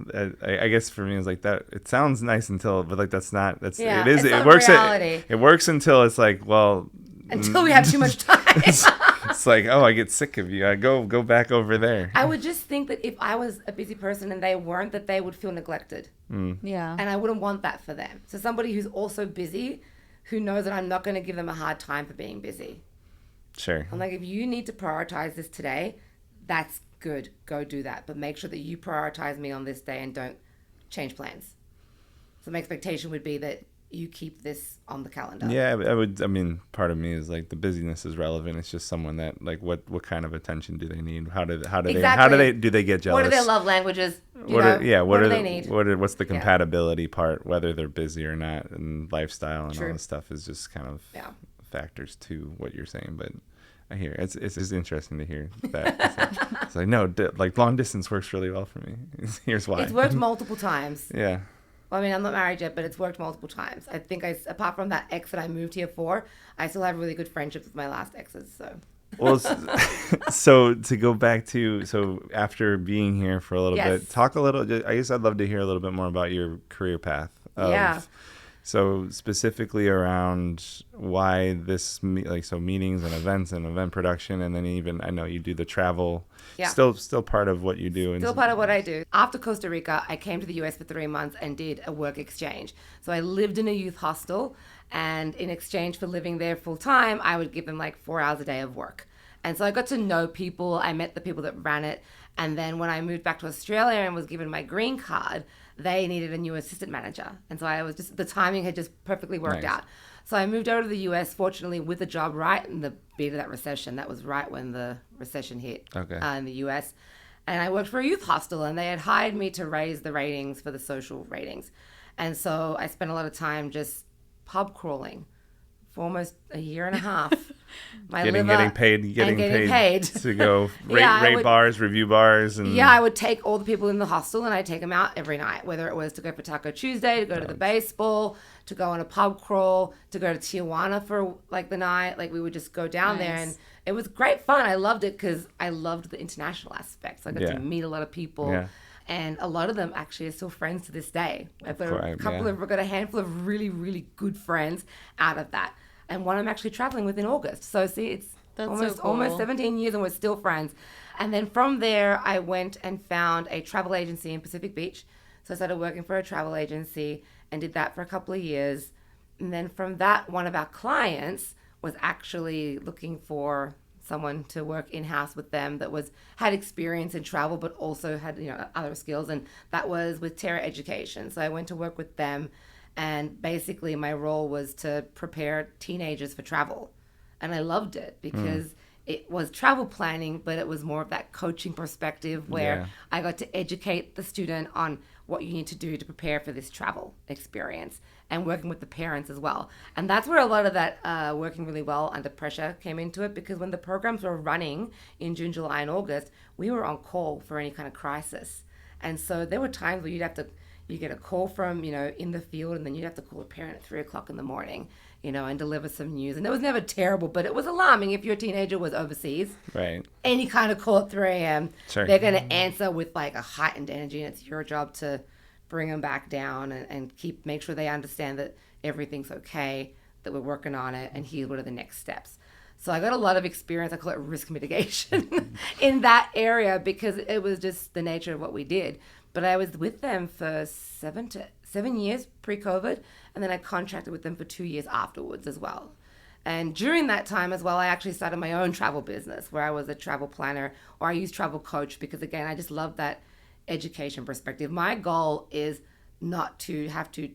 I guess for me it's like that. It sounds nice until, but like that's not. That's Yeah, it is. it's It not works. reality. It works until it's like, well, Until we have too much time. it's like, oh, I get sick of you. I go back over there. I would just think that if I was a busy person and they weren't, that they would feel neglected. Yeah. And I wouldn't want that for them. So somebody who's also busy, who knows that I'm not going to give them a hard time for being busy. Sure. I'm like, if you need to prioritize this today, that's good. Go do that. But make sure that you prioritize me on this day and don't change plans. So my expectation would be that you keep this on the calendar. Yeah, I would. I mean, part of me is like the busyness is relevant. It's just someone that like what kind of attention do they need? How do they get jealous? What are their love lanlanguages? What do they need? What's the compatibility part? Whether they're busy or not, and lifestyle and all this stuff is just kind of factors to what you're saying. But I hear it's interesting to hear that. It's like no, like long distance works really well for me. Here's why. It's worked multiple times. Yeah. Well, I mean, I'm not married yet, but it's worked multiple times. I think apart from that ex that I moved here for, I still have really good friendships with my last exes. So. Well, so to go back to, after being here for a little bit, talk a little, I guess I'd love to hear a little bit more about your career path. So specifically around why this, meetings and events and event production, and then even, I know you do the travel, still part of what you do. Still part of what I do. After Costa Rica, I came to the US for 3 months and did a work exchange. So I lived in a youth hostel, and in exchange for living there full time, I would give them like 4 hours a day of work. And so I got to know people. I met the people that ran it. And then when I moved back to Australia and was given my green card, they needed a new assistant manager. And so the timing had just perfectly worked out. So I moved over to the US, fortunately, with a job right in the beat of that recession. That was right when the recession hit in the US. And I worked for a youth hostel, and they had hired me to raise the ratings for the social ratings. And so I spent a lot of time just pub crawling for almost a year and a half. Getting paid to go rate bars, review bars. And I would take all the people in the hostel and I'd take them out every night, whether it was to go for Taco Tuesday, to go to the baseball, to go on a pub crawl, to go to Tijuana for like the night. Like we would just go down there, and it was great fun. I loved it because I loved the international aspects. I got to meet a lot of people. Yeah. And a lot of them actually are still friends to this day. I've got I've got a handful of really, really good friends out of that. And one I'm actually traveling with in August. So see, it's almost 17 years and we're still friends. And then from there, I went and found a travel agency in Pacific Beach. So I started working for a travel agency and did that for a couple of years. And then from that, one of our clients was actually looking for someone to work in-house with them that had experience in travel but also had other skills, and that was with Terra Education. So I went to work with them, and basically my role was to prepare teenagers for travel, and I loved it because it was travel planning, but it was more of that coaching perspective where I got to educate the student on what you need to do to prepare for this travel experience, and working with the parents as well. And that's where a lot of that working really well under pressure came into it, because when the programs were running in June, July, and August, we were on call for any kind of crisis. And so there were times where you get a call from, in the field, and then you'd have to call a parent at 3:00 in the morning, and deliver some news. And it was never terrible, but it was alarming if your teenager was overseas. Right. Any kind of call at 3 a.m., sure. They're going to answer with like a heightened energy, and it's your job to bring them back down and make sure they understand that everything's okay, that we're working on it, and here's what are the next steps. So I got a lot of experience, I call it risk mitigation, in that area, because it was just the nature of what we did. But I was with them for 7 years pre-COVID, and then I contracted with them for 2 years afterwards as well. And during that time as well, I actually started my own travel business where I was a travel planner, or I used travel coach, because again, I just love that education perspective. My goal is not to have to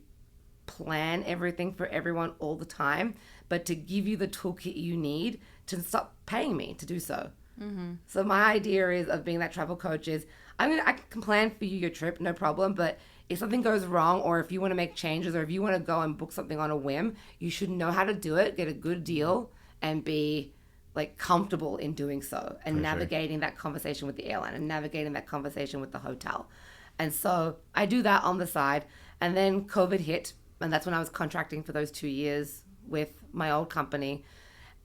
plan everything for everyone all the time, but to give you the toolkit you need to stop paying me to do so. Mm-hmm. So my idea of being that travel coach is, I can plan for you your trip, no problem, but if something goes wrong, or if you want to make changes, or if you want to go and book something on a whim, you should know how to do it, get a good deal, and be like comfortable in doing so and For navigating that conversation with the airline and navigating that conversation with the hotel. And so I do that on the side. And then COVID hit, and that's when I was contracting for those 2 years with my old company.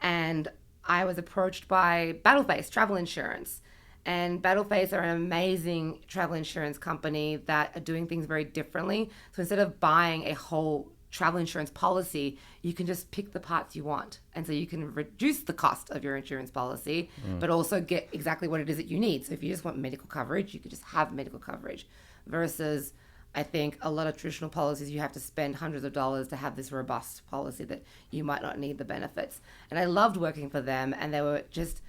And I was approached by Battleface Travel Insurance. And Battleface are an amazing travel insurance company that are doing things very differently. So instead of buying a whole travel insurance policy, you can just pick the parts you want. And so you can reduce the cost of your insurance policy, but also get exactly what it is that you need. So if you just want medical coverage, you could just have medical coverage. Versus, I think, a lot of traditional policies, you have to spend hundreds of dollars to have this robust policy that you might not need the benefits. And I loved working for them, and they were just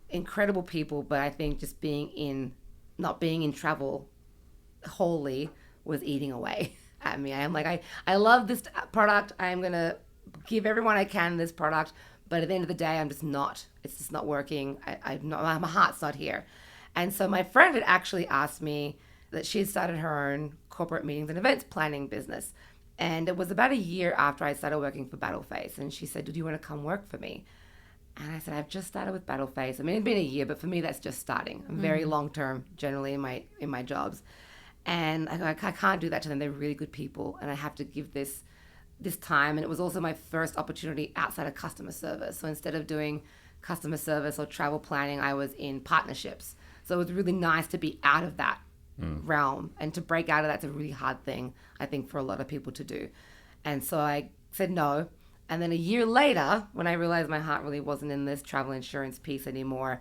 incredible people. But I think just not being in travel wholly was eating away at me. I'm like, I love this product. I'm going to give everyone I can this product. But at the end of the day, it's just not working. My heart's not here. And so my friend had actually asked me that she had started her own corporate meetings and events planning business. And it was about a year after I started working for Battleface. And she said, do you want to come work for me? And I said, I've just started with Battleface. I mean, it'd been a year, but for me, that's just starting. I'm very long-term generally in my jobs. And I go, I can't do that to them. They're really good people. And I have to give this time. And it was also my first opportunity outside of customer service. So instead of doing customer service or travel planning, I was in partnerships. So it was really nice to be out of that realm, and to break out of that's a really hard thing, I think, for a lot of people to do. And so I said no. And then a year later, when I realized my heart really wasn't in this travel insurance piece anymore,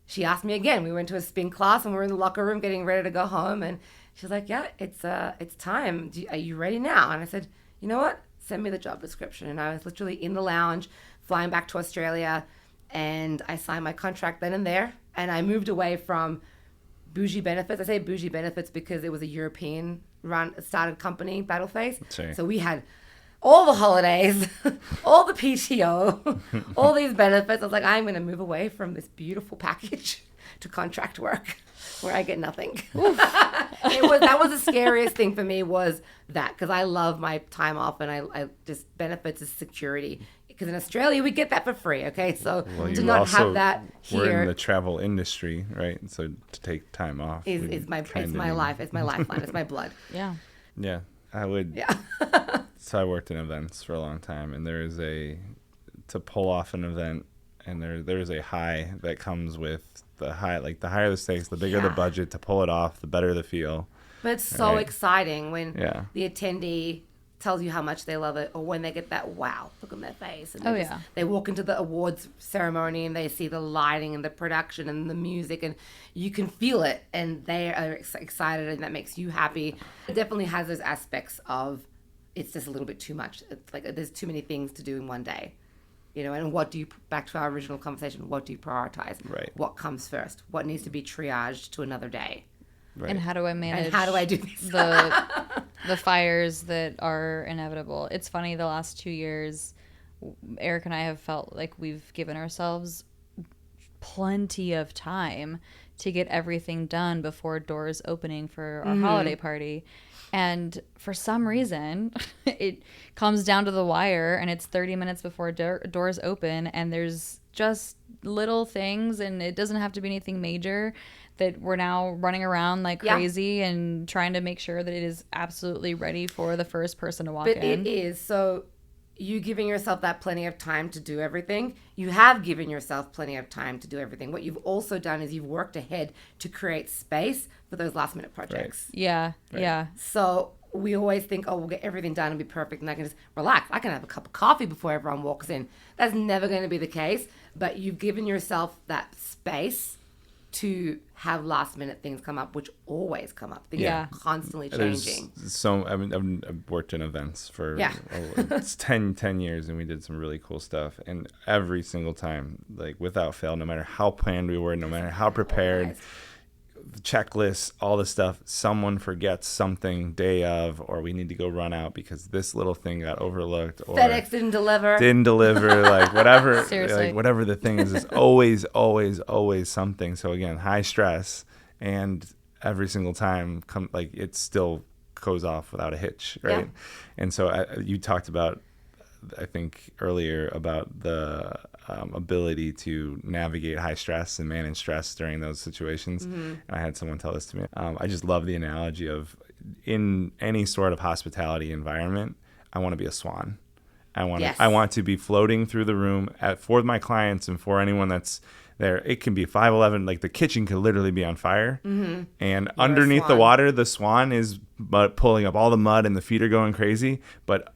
she asked me again. We went to a spin class and we were in the locker room getting ready to go home, and she's like, yeah, it's time. Are you ready now? And I said, you know what, send me the job description. And I was literally in the lounge flying back to Australia, and I signed my contract then and there. And I moved away from bougie benefits. I say bougie benefits because it was a European started company, Battleface. So we had all the holidays, all the PTO, all these benefits. I was like, I'm going to move away from this beautiful package to contract work where I get nothing. That was the scariest thing for me, was that, because I love my time off, and I just, benefits is security. Because in Australia, we get that for free, okay? So to not have that here. We're in the travel industry, right? So to take time off is my life. It's my lifeline. It's my blood. Yeah. Yeah, I would. Yeah. So I worked in events for a long time, and to pull off an event, and there's a high that comes with the high, like the higher the stakes, the bigger the budget. To pull it off, the better the feel. But it's so exciting when the attendee tells you how much they love it, or when they get that wow look on their face, and they walk into the awards ceremony and they see the lighting and the production and the music, and you can feel it, and they are excited, and that makes you happy. It definitely has those aspects of, it's just a little bit too much. It's like there's too many things to do in one day, and back to our original conversation, what do you prioritize? Right. What comes first? What needs to be triaged to another day? Right. And how do I manage? And how do I do this? the fires that are inevitable? It's funny. The last 2 years, Eric and I have felt like we've given ourselves plenty of time to get everything done before doors opening for our holiday party. And for some reason, it comes down to the wire, and it's 30 minutes before doors open, and there's just little things, and it doesn't have to be anything major, that we're now running around like crazy and trying to make sure that it is absolutely ready for the first person to walk in. But it is. So you giving yourself that plenty of time to do everything. You have given yourself plenty of time to do everything. What you've also done is you've worked ahead to create space for those last minute projects. Right. Yeah. Right. Yeah. So we always think, we'll get everything done and be perfect, and I can just relax. I can have a cup of coffee before everyone walks in. That's never going to be the case. But you've given yourself that space to have last minute things come up, which always come up. Things are constantly changing. I've worked in events for it's 10 years, and we did some really cool stuff. And every single time, like without fail, no matter how planned we were, no matter how prepared, checklists, all this stuff, someone forgets something day of, or we need to go run out because this little thing got overlooked, or FedEx didn't deliver, like whatever. Seriously. Like whatever the thing is always something. So again, high stress, and every single time it still goes off without a hitch, right? And so you talked about I think earlier about the ability to navigate high stress and manage stress during those situations. Mm-hmm. And I had someone tell this to me. I just love the analogy of in any sort of hospitality environment, I want to be a swan. I want to be floating through the room for my clients and for anyone that's there. It can be 5'11", like the kitchen could literally be on fire. Mm-hmm. And underneath the water, the swan is pulling up all the mud and the feet are going crazy. But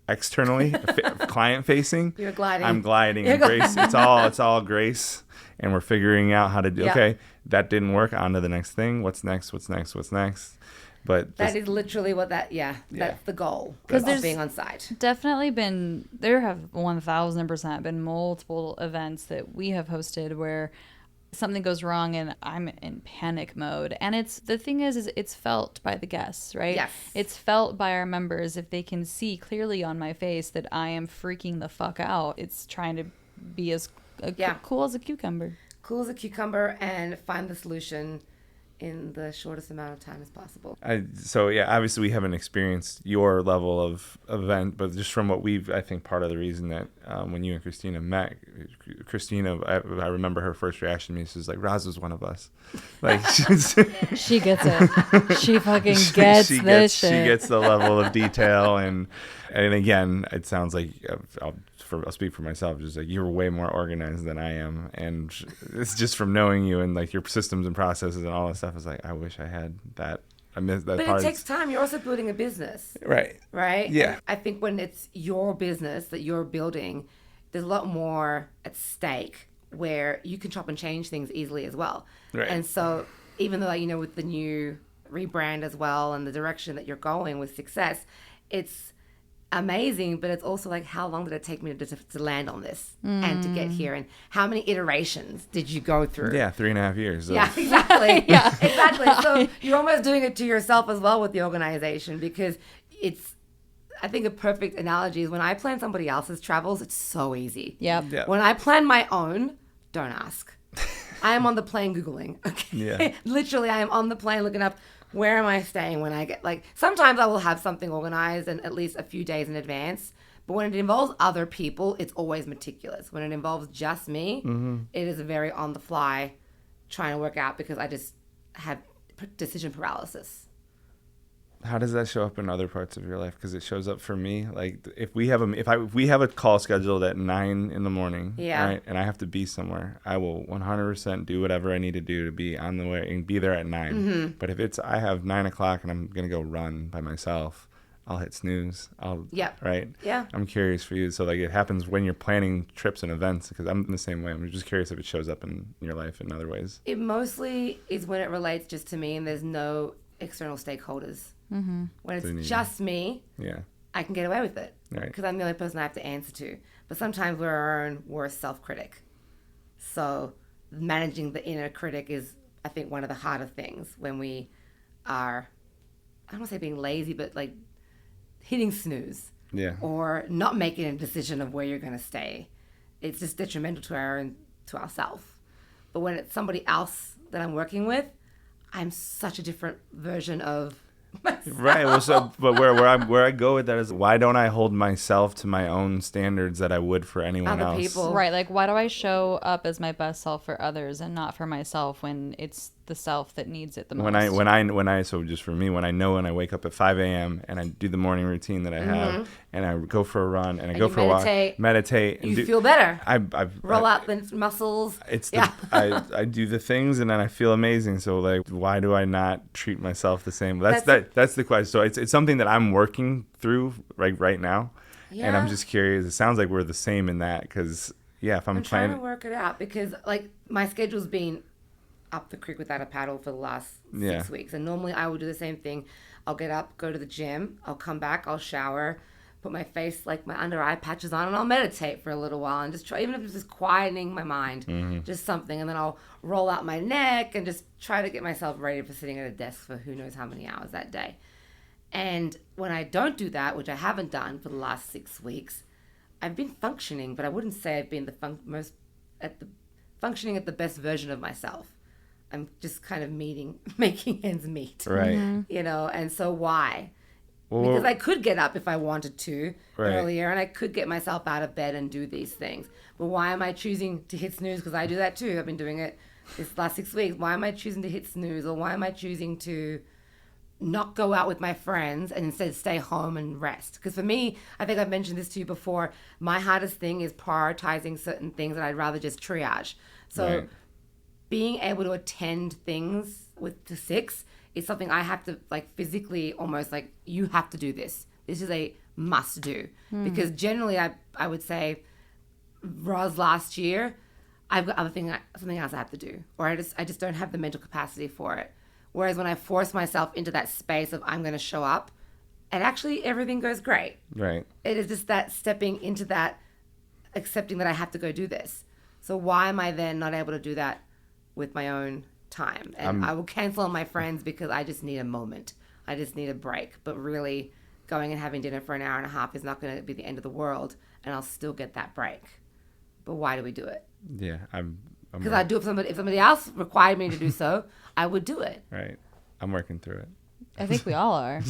externally, client facing, you're gliding. I'm gliding. And grace. It's all grace. And we're figuring out how to do, okay, that didn't work. On to the next thing. What's next? But that is literally what that's the goal of being on site. Definitely there have 1000% been multiple events that we have hosted where something goes wrong and I'm in panic mode. And the thing is it's felt by the guests, right? Yes. It's felt by our members. If they can see clearly on my face that I am freaking the fuck out, it's trying to be as cool as a cucumber. Cool as a cucumber and find the solution in the shortest amount of time as possible. Obviously we haven't experienced your level of event, but just from what I think part of the reason that when you and Christina met, I remember her first reaction to me, she was like, Roz was one of us. Like she gets it. She fucking gets this shit. She gets the level of detail and again, it sounds like I'll speak for myself, just like you're way more organized than I am, and it's just from knowing you and like your systems and processes and all that stuff. Is like I wish I had that. I miss that. But it takes time. You're also building a business, right? Yeah. And I think when it's your business that you're building, there's a lot more at stake where you can chop and change things easily as well. Right. And so even though with the new rebrand as well and the direction that you're going with Sixcess, it's amazing, but it's also like, how long did it take me to land on this and to get here, and how many iterations did you go through? 3.5 years. Yeah, exactly. Exactly. So you're almost doing it to yourself as well with the organization, because I think a perfect analogy is when I plan somebody else's travels, it's so easy. Yep. When I plan my own, don't ask. I am on the plane Googling. Okay. Yeah. Literally, I am on the plane looking up, where am I staying when I get, sometimes I will have something organized and at least a few days in advance. But when it involves other people, it's always meticulous. When it involves just me, it is a very on the fly trying to work out, because I just have decision paralysis. How does that show up in other parts of your life? Because it shows up for me. Like if we have a call scheduled at 9 in the morning, right, and I have to be somewhere, I will 100% do whatever I need to do to be on the way and be there at 9. Mm-hmm. But if I have 9 o'clock and I'm gonna go run by myself, I'll hit snooze. Right. Yeah. I'm curious for you. So like it happens when you're planning trips and events, because I'm the same way. I'm just curious if it shows up in your life in other ways. It mostly is when it relates just to me and there's no external stakeholders. Mm-hmm. When it's just me, I can get away with it, because I'm the only person I have to answer to. But sometimes we're our own worst self-critic. So managing the inner critic is, I think, one of the harder things when we are, I don't want to say being lazy, but like hitting snooze. Yeah. Or not making a decision of where you're going to stay. It's just detrimental to ourselves. But when it's somebody else that I'm working with, I'm such a different version of myself. Right. Well, but where I go with that is, why don't I hold myself to my own standards that I would for anyone else? People. Right. Like, why do I show up as my best self for others and not for myself when it's the self that needs it the most? So just for me, when I wake up at 5 a.m. and I do the morning routine that I have, and I go for a run and I go for a walk, meditate, and you feel better. I roll out the muscles. I do the things and then I feel amazing. So like, why do I not treat myself the same? That's the question. So it's something that I'm working through right now, and I'm just curious. It sounds like we're the same in that, because if I'm trying to work it out, because like my schedule's been up the creek without a paddle for the last 6 weeks, and normally I would do the same thing. I'll get up, go to the gym, I'll come back, I'll shower, put my face, like my under eye patches on, and I'll meditate for a little while and just try, even if it's just quietening my mind, just something, and then I'll roll out my neck and just try to get myself ready for sitting at a desk for who knows how many hours that day. And when I don't do that, which I haven't done for the last 6 weeks, I've been functioning, but I wouldn't say I've been functioning at the best version of myself. I'm just kind of making ends meet. Right. And so why? Because I could get up if I wanted to Right. earlier, and I could get myself out of bed and do these things. But why am I choosing to hit snooze? Because I do that too. I've been doing it this last 6 weeks. Why am I choosing to hit snooze? Or why am I choosing to not go out with my friends and instead stay home and rest? Because for me, I think I've mentioned this to you before, my hardest thing is prioritizing certain things that I'd rather just triage. So being able to attend things with the 6 is something I have to like physically almost like, you have to do this. This is a must do. Because generally I would say, Roz, last year, I've got something else I have to do. Or I just don't have the mental capacity for it. Whereas when I force myself into that space of I'm going to show up, and actually everything goes great. Right. It is just that stepping into that, accepting that I have to go do this. So why am I then not able to do that with my own time? And I will cancel on my friends because I just need a moment. I just need a break. But really, going and having dinner for an hour and a half is not going to be the end of the world, and I'll still get that break. But why do we do it? Yeah, Because I'd do it if somebody else required me to do so, I would do it. Right. I'm working through it. I think we all are.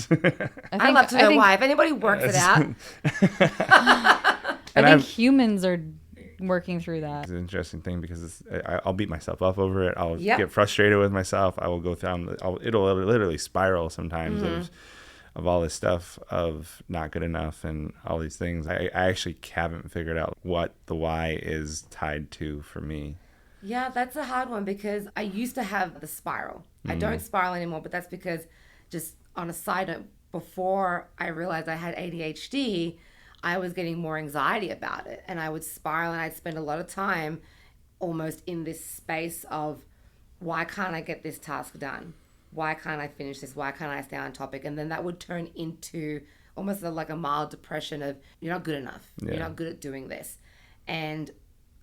I'd love to know why. If anybody works it out. I think humans are working through that. It's an interesting thing because I'll beat myself up over it. I'll Yep. get frustrated with myself. I will go through. It'll literally spiral sometimes of all this stuff of not good enough and all these things. I actually haven't figured out what the why is tied to for me. Yeah, that's a hard one because I used to have the spiral. I don't spiral anymore, but that's because, just on a side note, before I realized I had ADHD, I was getting more anxiety about it. And I would spiral, and I'd spend a lot of time almost in this space of, why can't I get this task done? Why can't I finish this? Why can't I stay on topic? And then that would turn into almost like a mild depression of, you're not good enough. Yeah. You're not good at doing this. And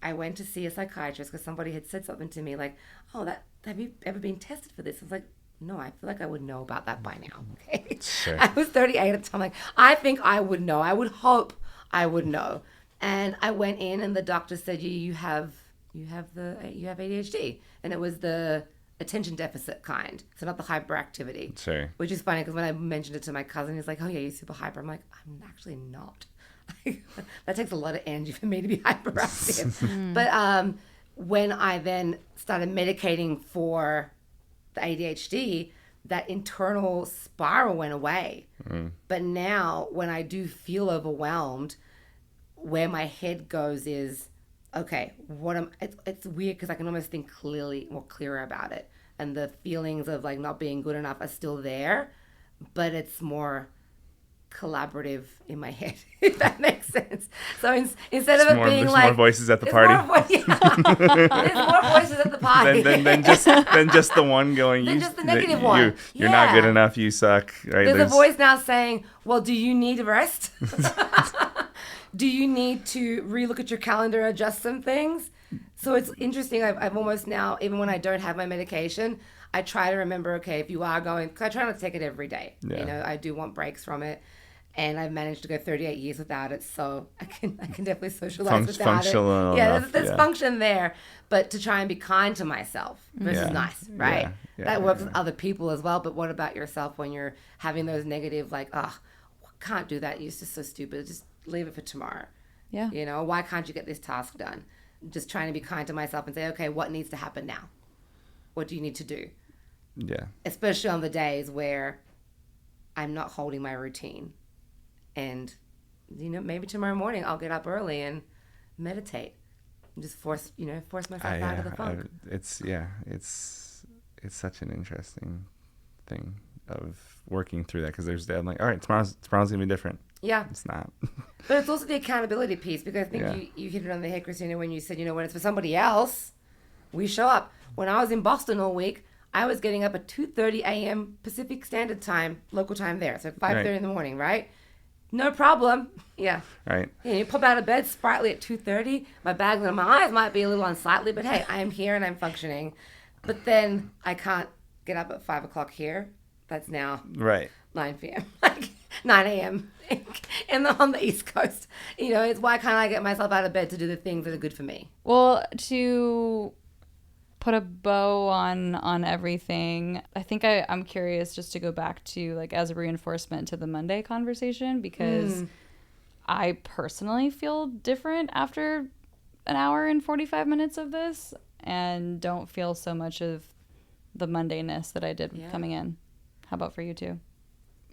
I went to see a psychiatrist because somebody had said something to me like, oh, have you ever been tested for this? I was like, no, I feel like I would know about that by now. Okay. Sure. I was 38 at the time. Like, I think I would know. I would hope I would know. And I went in, and the doctor said, you have ADHD. And it was the attention deficit kind. So not the hyperactivity. Sure. Which is funny because when I mentioned it to my cousin, he's like, oh yeah, you're super hyper. I'm like, I'm actually not. That takes a lot of energy for me to be hyperactive. But when I then started medicating for the ADHD, that internal spiral went away. But now when I do feel overwhelmed, where my head goes is, okay, it's weird because I can almost think more clearer about it. And the feelings of like not being good enough are still there, but it's more collaborative in my head, if that makes sense. So instead of it being there's like more voices at the party. There's more voices at the party. Than just the one going. Just the negative one. You're not good enough. You suck. Right? There's a voice now saying, "Well, do you need rest? Do you need to relook at your calendar, adjust some things?" So it's interesting. I've almost now, even when I don't have my medication, I try to remember, okay, if you are going, cause I try not to take it every day. Yeah. You know, I do want breaks from it. And I've managed to go 38 years without it, so I can definitely socialize without functional it. Yeah, enough, there's function there, but to try and be kind to myself, which is nice, right? That works with other people as well. But what about yourself when you're having those negative, like, oh, can't do that. You're just so stupid. Just leave it for tomorrow. Yeah. You know, why can't you get this task done? Just trying to be kind to myself and say, okay, what needs to happen now? What do you need to do? Yeah. Especially on the days where I'm not holding my routine. And, you know, maybe tomorrow morning I'll get up early and meditate and just force myself out of the funk. It's such an interesting thing of working through that because I'm like, all right, tomorrow's gonna be different. Yeah. It's not. But it's also the accountability piece because I think you hit it on the head, Christina, when you said, when it's for somebody else, we show up. When I was in Boston all week, I was getting up at 2:30 a.m. Pacific Standard Time, local time there. So 5:30 in the morning, right? No problem. Yeah. Right. You pop out of bed sprightly at 2:30. My bags and my eyes might be a little unsightly, but hey, I am here and I'm functioning. But then I can't get up at 5 o'clock here. That's now 9 p.m. Like 9 a.m. on the East Coast. It's why can't I get myself out of bed to do the things that are good for me? Well, to put a bow on everything, I think I'm curious just to go back to, like, as a reinforcement to the Monday conversation, because I personally feel different after an hour and 45 minutes of this, and don't feel so much of the Mondayness that I did coming in. How about for you too?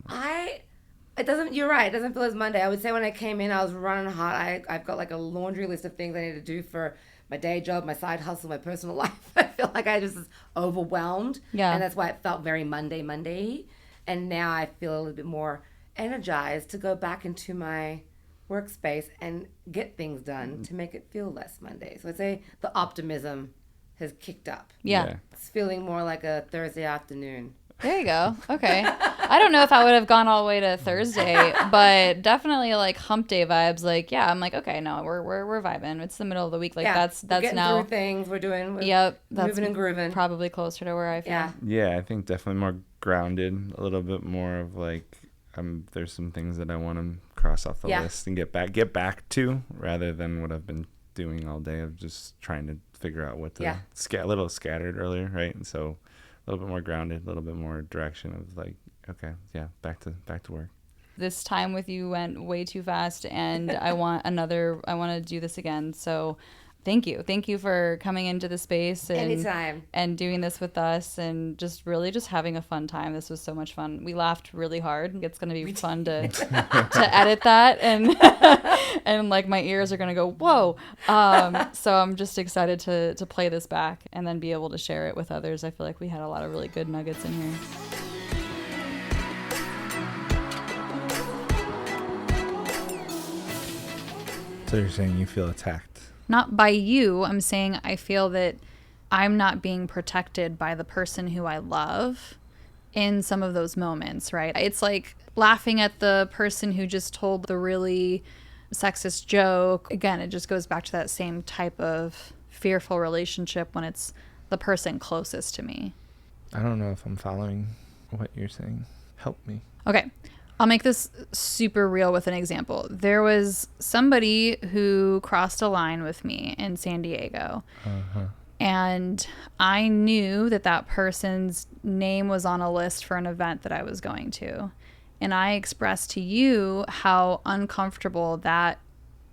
You're right, it doesn't feel as Monday. I would say when I came in, I was running hot. I've got like a laundry list of things I need to do for my day job, my side hustle, my personal life. I feel like I just was overwhelmed. Yeah. And that's why it felt very Monday. And now I feel a little bit more energized to go back into my workspace and get things done to make it feel less Monday. So I'd say the optimism has kicked up. Yeah. It's feeling more like a Thursday afternoon. There you go. Okay. I don't know if I would have gone all the way to Thursday, but definitely like hump day vibes. Like, yeah, I'm like, okay, no, we're vibing. It's the middle of the week. Like that's getting now through things we're doing. That's moving and grooving. Probably closer to where I feel. Yeah, I think definitely more grounded, a little bit more of like, there's some things that I want to cross off the list and get back to, rather than what I've been doing all day of just trying to figure out what to a little scattered earlier, right? And so a little bit more grounded, a little bit more direction of like, okay, back to work. This time with you went way too fast, and I want to do this again. So thank you for coming into the space and anytime and doing this with us, and just really just having a fun time. This was so much fun. We laughed really hard. It's going to be fun to edit that, and and like my ears are going to go whoa. So I'm just excited to play this back and then be able to share it with others. I feel like we had a lot of really good nuggets in here. So you're saying you feel attacked? Not by you. I'm saying I feel that I'm not being protected by the person who I love in some of those moments, right? It's like laughing at the person who just told the really sexist joke. Again, it just goes back to that same type of fearful relationship when it's the person closest to me. I don't know if I'm following what you're saying. Help me. Okay. I'll make this super real with an example. There was somebody who crossed a line with me in San Diego. And I knew that person's name was on a list for an event that I was going to. And I expressed to you how uncomfortable that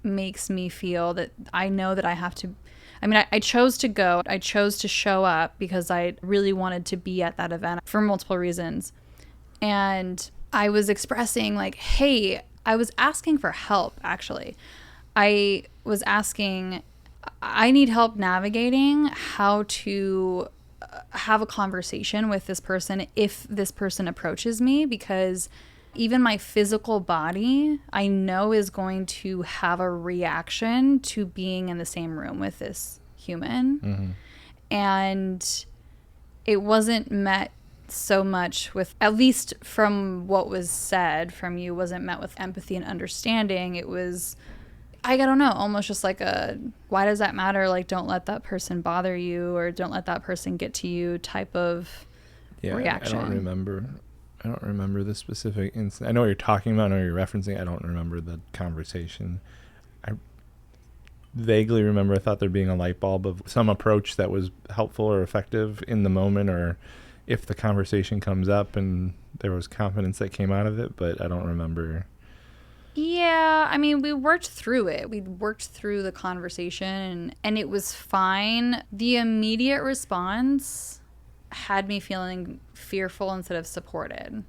makes me feel, that I know that I have to. I mean, I chose to go. I chose to show up because I really wanted to be at that event for multiple reasons. And I was expressing like, hey, I was asking for help, actually. I was asking, I need help navigating how to have a conversation with this person if this person approaches me, because even my physical body, I know, is going to have a reaction to being in the same room with this human. And it wasn't met so much with, at least from what was said from you, wasn't met with empathy and understanding. It was, I don't know, almost just like a, why does that matter? Like, don't let that person bother you, or don't let that person get to you type of reaction. I don't remember the specific incident. I know what you're talking about. I know what you're referencing. I don't remember the conversation. I vaguely remember, I thought there being a light bulb of some approach that was helpful or effective in the moment, or if the conversation comes up and there was confidence that came out of it, but I don't remember. Yeah, I mean, we worked through it. We worked through the conversation, and it was fine. The immediate response had me feeling fearful instead of supported.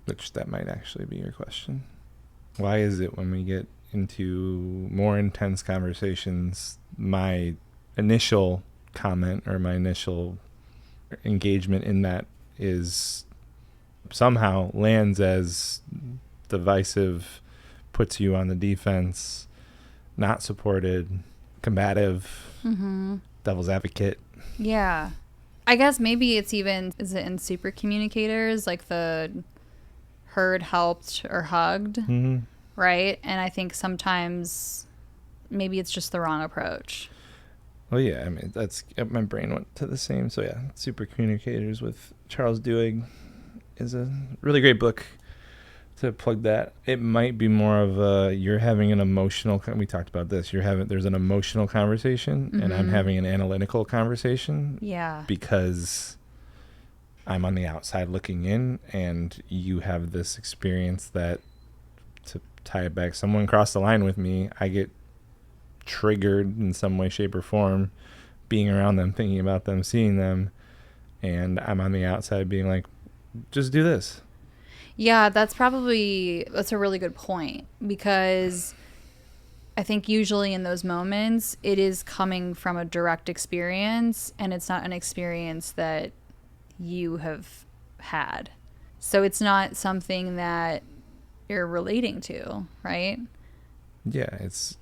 Which that might actually be your question. Why is it when we get into more intense conversations, my initial comment or my initial engagement in that is somehow lands as divisive, puts you on the defense, not supported, combative, devil's advocate? Yeah. I guess maybe it's even, is it in super communicators, like the heard, helped, or hugged, right? And I think sometimes maybe it's just the wrong approach. Well, yeah, I mean, that's, my brain went to the same. So yeah, Super Communicators with Charles Duhigg is a really great book To plug that, it might be more of a, you're having an emotional, we talked about this, there's an emotional conversation, and I'm having an analytical conversation. Yeah. Because I'm on the outside looking in, and you have this experience that, to tie it back, someone crossed the line with me, I get triggered in some way, shape, or form, being around them, thinking about them, seeing them, and I'm on the outside being like, just do this. Yeah, that's a really good point, because I think usually in those moments it is coming from a direct experience, and it's not an experience that you have had. So it's not something that you're relating to, right? Yeah, it's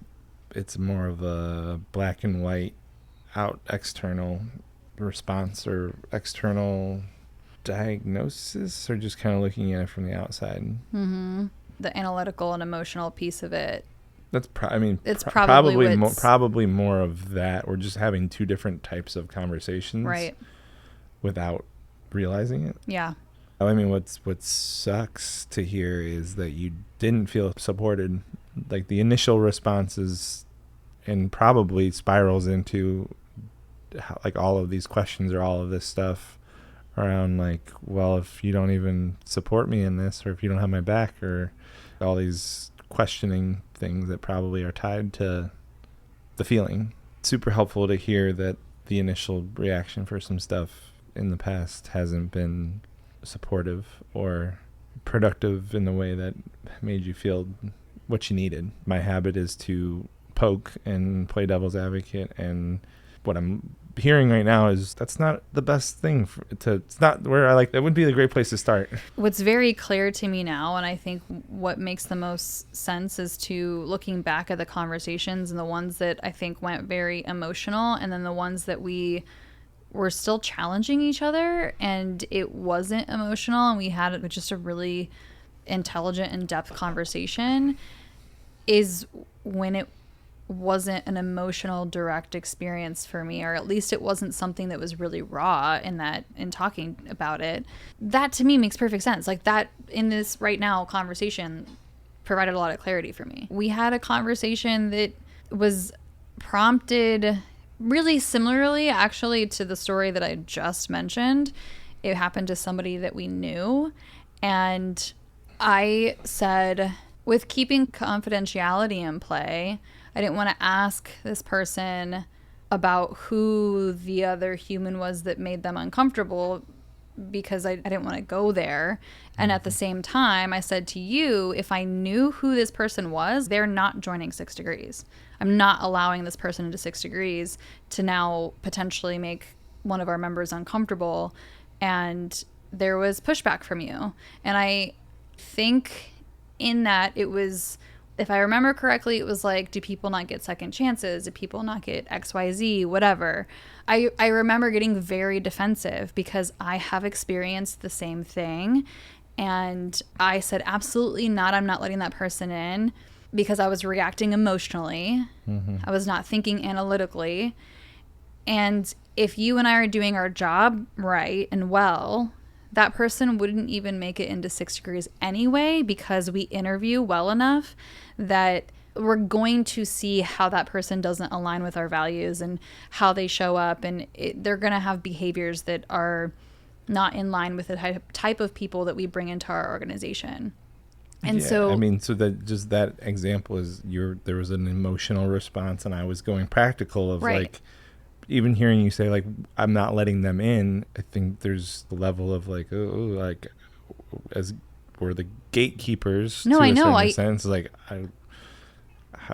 more of a black and white out external response or external diagnosis, or just kind of looking at it from the outside. The analytical and emotional piece of it. That's it's probably more of that. We're just having two different types of conversations, right, without realizing it. Yeah. I mean, what sucks to hear is that you didn't feel supported. Like, the initial responses, and probably spirals into like all of these questions or all of this stuff around, like, well, if you don't even support me in this, or if you don't have my back, or all these questioning things that probably are tied to the feeling. Super helpful to hear that the initial reaction for some stuff in the past hasn't been supportive or productive in the way that made you feel what you needed. My habit is to poke and play devil's advocate, and what I'm hearing right now is that's not the best thing it's not where that wouldn't be a great place to start. What's very clear to me now, and I think what makes the most sense, is to looking back at the conversations, and the ones that I think went very emotional, and then the ones that we were still challenging each other and it wasn't emotional, and we had just a really intelligent, in-depth conversation, is when it wasn't an emotional direct experience for me, or at least it wasn't something that was really raw in talking about it. That to me makes perfect sense. Like, that in this right now conversation provided a lot of clarity for me. We had a conversation that was prompted really similarly actually to the story that I just mentioned. It happened to somebody that we knew, and I said, with keeping confidentiality in play, I didn't want to ask this person about who the other human was that made them uncomfortable, because I didn't want to go there. And at the same time, I said to you, if I knew who this person was, they're not joining 6 Degrees. I'm not allowing this person into 6 Degrees to now potentially make one of our members uncomfortable. And there was pushback from you. And I think in that it was, if I remember correctly, it was like, do people not get second chances? Do people not get XYZ, whatever? I remember getting very defensive because I have experienced the same thing. And I said, absolutely not. I'm not letting that person in, because I was reacting emotionally. I was not thinking analytically. And if you and I are doing our job right and well, that person wouldn't even make it into 6 Degrees anyway, because we interview well enough that we're going to see how that person doesn't align with our values and how they show up. And they're going to have behaviors that are not in line with the type of people that we bring into our organization. And so, I mean, so that just that example is there was an emotional response, and I was going practical of right. Like, even hearing you say, like, I'm not letting them in, I think there's the level of like, like, as we're the gatekeepers. No, to I a know. certain sense, like,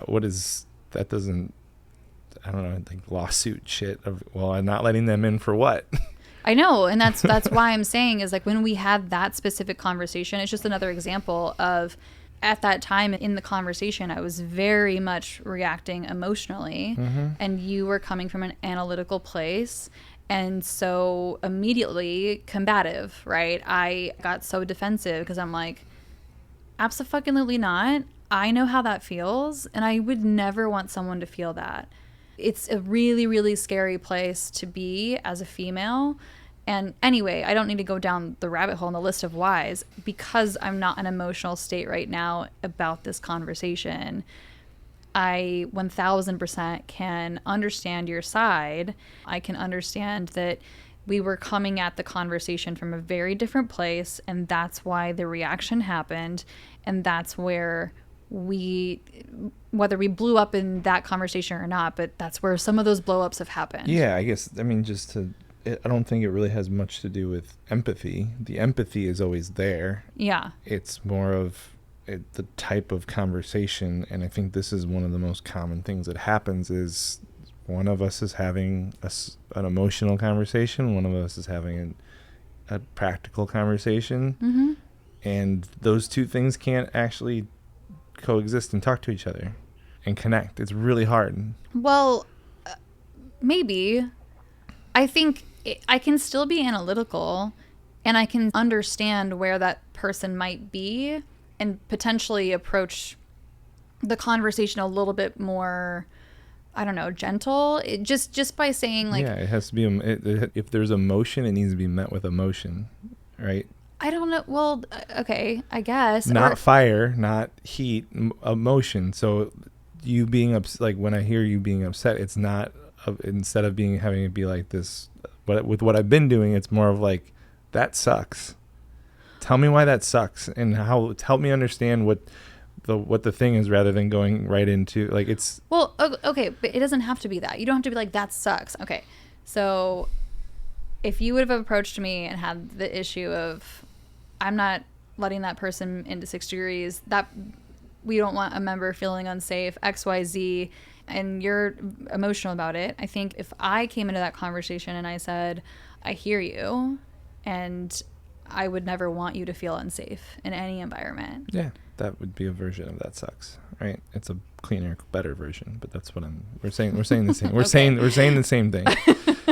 what is that? Doesn't, I don't know, like lawsuit shit of, well, I'm not letting them in for what? I know, and that's why I'm saying is, like, when we had that specific conversation, it's just another example of, at that time in the conversation, I was very much reacting emotionally, and you were coming from an analytical place, and so immediately combative, right? I got so defensive because I'm like, abso-fucking-lutely not. I know how that feels, and I would never want someone to feel that. It's a really, really scary place to be as a female, And anyway, I don't need to go down the rabbit hole in the list of whys because I'm not in an emotional state right now about this conversation. I 1000% can understand your side. I can understand that we were coming at the conversation from a very different place, and that's why the reaction happened. And that's where whether we blew up in that conversation or not, but that's where some of those blow ups have happened. Yeah, I guess, I mean, I don't think it really has much to do with empathy. The empathy is always there. Yeah. It's more of the type of conversation, and I think this is one of the most common things that happens is one of us is having an emotional conversation, one of us is having a practical conversation, Mm-hmm. and those two things can't actually coexist and talk to each other and connect. It's really hard. Well, maybe. I think I can still be analytical, and I can understand where that person might be and potentially approach the conversation a little bit more, I don't know, gentle. Just by saying like, yeah, it has to be, if there's emotion, it needs to be met with emotion, right? I don't know. Well, okay, I guess. Not fire, not heat, emotion. So you being like when I hear you being upset, it's not instead of having it be like this, but with what I've been doing, it's more of like, that sucks. Tell me why that sucks, and help me understand what the thing is, rather than going right into like it's. Well, okay, but it doesn't have to be that. You don't have to be like, that sucks. Okay, so if you would have approached me and had the issue of, I'm not letting that person into 6 degrees, that we don't want a member feeling unsafe, XYZ, and you're emotional about it. I think if I came into that conversation and I said, I hear you, and I would never want you to feel unsafe in any environment. Yeah, that would be a version of that sucks, right? It's a cleaner, better version, but that's what we're saying. We're saying the same. We're Okay. we're saying the same thing.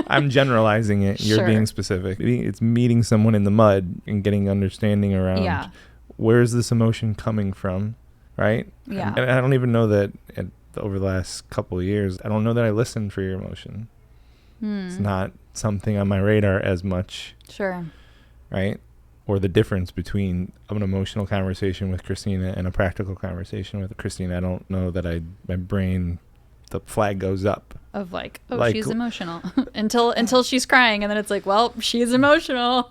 I'm generalizing it. You're Sure. being specific. It's meeting someone in the mud and getting understanding around where's this emotion coming from, right? Yeah. And I don't even know that over the last couple of years, I don't know that I listened for your emotion. It's not something on my radar as much. Sure. Right? Or the difference between an emotional conversation with Christina and a practical conversation with Christina. I don't know that my brain, the flag goes up. Of like, she's emotional until she's crying, and then it's like, well, she's emotional.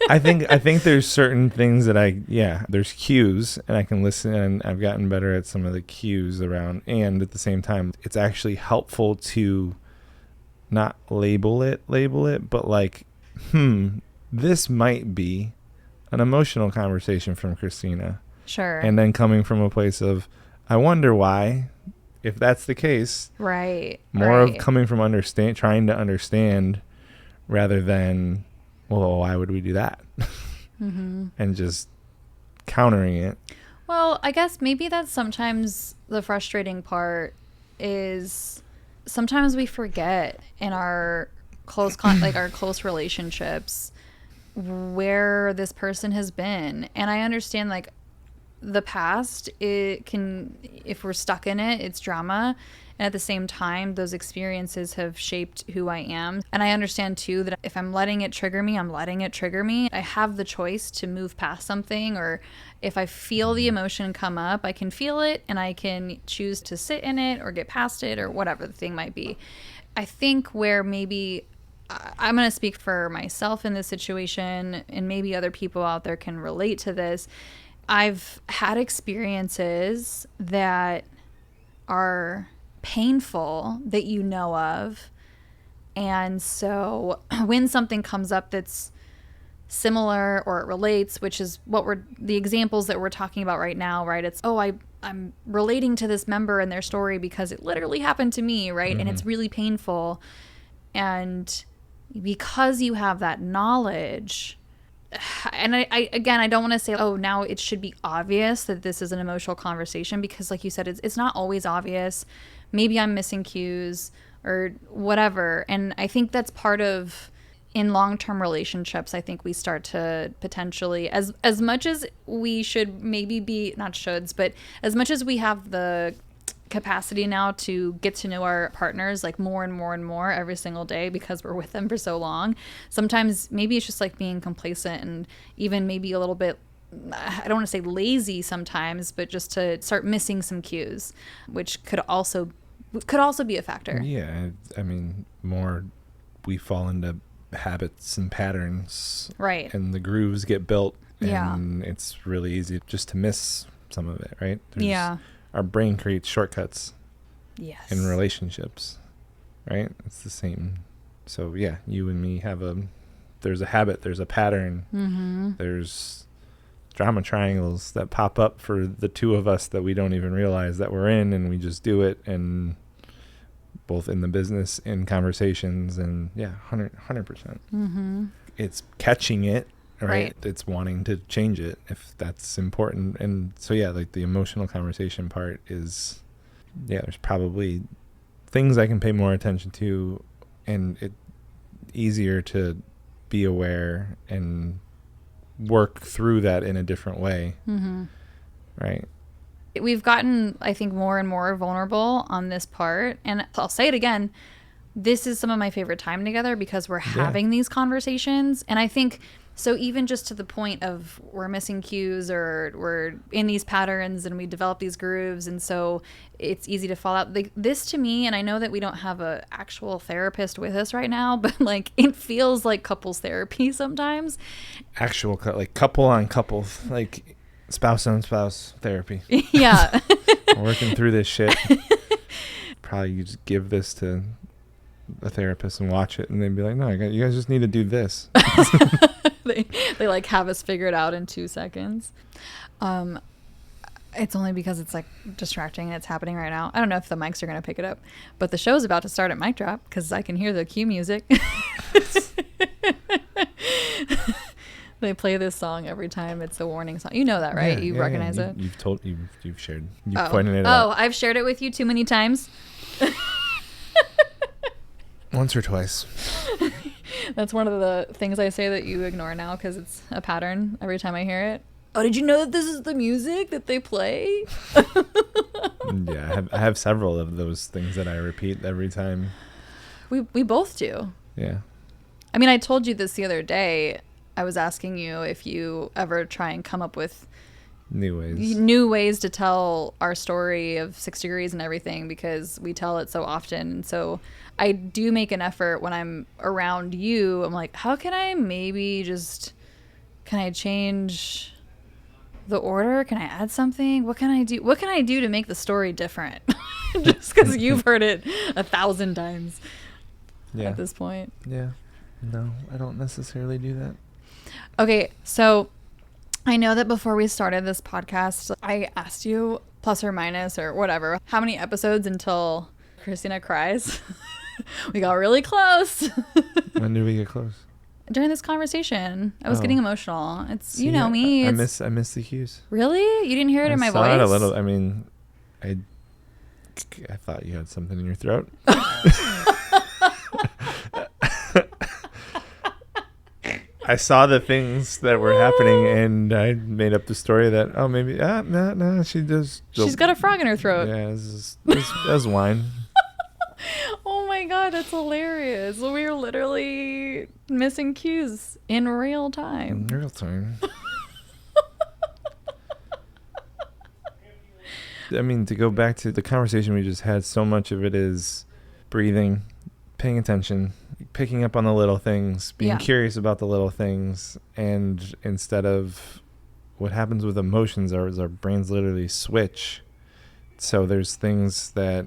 I think there's certain things that there's cues, and I can listen, and I've gotten better at some of the cues around, and at the same time, it's actually helpful to not label it, but like, this might be an emotional conversation from Christina. Sure. And then coming from a place of, I wonder why, if that's the case. Right. More of coming from trying to understand rather than, well, why would we do that? Mm-hmm. And just countering it. Well, I guess maybe that's sometimes the frustrating part is sometimes we forget in our close our close relationships where this person has been. And I understand like the past, it can, if we're stuck in it, it's drama. And at the same time, those experiences have shaped who I am. And I understand too that if I'm letting it trigger me, I'm letting it trigger me. I have the choice to move past something, or if I feel the emotion come up, I can feel it and I can choose to sit in it or get past it or whatever the thing might be. I think where maybe I'm going to speak for myself in this situation, and maybe other people out there can relate to this. I've had experiences that are painful that you know of. And so when something comes up that's similar or it relates, which is the examples that we're talking about right now, right? It's, I'm relating to this member and their story because it literally happened to me, right? Mm-hmm. And it's really painful. And because you have that knowledge, and I don't want to say, now it should be obvious that this is an emotional conversation, because like you said, it's not always obvious. Maybe I'm missing cues or whatever. And I think that's part of, in long-term relationships, I think we start to potentially, as much as we should maybe be, not shoulds, but as much as we have the capacity now to get to know our partners like more and more and more every single day because we're with them for so long. Sometimes maybe it's just like being complacent and even maybe a little bit, I don't want to say lazy sometimes, but just to start missing some cues, which could also be a factor. Yeah, I mean, more we fall into habits and patterns, right? And the grooves get built, Yeah, and it's really easy just to miss some of it, right? Yeah. Our brain creates shortcuts. Yes. In relationships, right? It's the same. So yeah, you and me there's a habit, there's a pattern, there's drama triangles that pop up for the two of us that we don't even realize that we're in, and we just do it, and both in the business, in conversations, and yeah, 100%. It's catching it, right? It's wanting to change it if that's important. And so yeah, like the emotional conversation part is, yeah, there's probably things I can pay more attention to, and it easier to be aware and work through that in a different way. Right? We've gotten, I think, more and more vulnerable on this part. And I'll say it again, this is some of my favorite time together because we're having these conversations. And I think, so even just to the point of we're missing cues or we're in these patterns and we develop these grooves. And so it's easy to fall out. Like this to me, and I know that we don't have a actual therapist with us right now, but like it feels like couples therapy sometimes. Actual, like couple on couple, like spouse on spouse therapy. Yeah. Working through this shit. Probably you just give this to a therapist and watch it, and they'd be like, no, you guys just need to do this. They like have us figured out in 2 seconds. It's only because it's like distracting and it's happening right now. I don't know if the mics are going to pick it up, but the show's about to start at mic drop because I can hear the cue music. They play this song every time. It's the warning song. You know that, right? Yeah, you recognize it. You've shared. You've pointed it out. Oh, I've shared it with you too many times. Once or twice. That's one of the things I say that you ignore now because it's a pattern every time I hear it. Oh, did you know that this is the music that they play? Yeah, I have several of those things that I repeat every time. We both do. Yeah. I mean, I told you this the other day. I was asking you if you ever try and come up with new ways to tell our story of 6 degrees and everything because we tell it so often. And so I do make an effort when I'm around you. I'm like, how can I can I change the order? Can I add something? What can I do? What can I do to make the story different? Just because you've heard it 1,000 times at this point. Yeah. No, I don't necessarily do that. Okay, so I know that before we started this podcast, I asked you, plus or minus or whatever, how many episodes until Christina cries? We got really close. When did we get close? During this conversation. I was getting emotional. It's, you know me. I miss the cues. Really? You didn't hear it in my voice? I saw it a little. I mean, I thought you had something in your throat. I saw the things that were happening, and I made up the story that maybe no, she does. She's got a frog in her throat. Yeah, that's wine. Oh my god, that's hilarious! We were literally missing cues in real time. In real time. I mean, to go back to the conversation we just had, so much of it is breathing, paying attention, picking up on the little things, being curious about the little things, and instead of what happens with emotions is our brains literally switch. So there's things that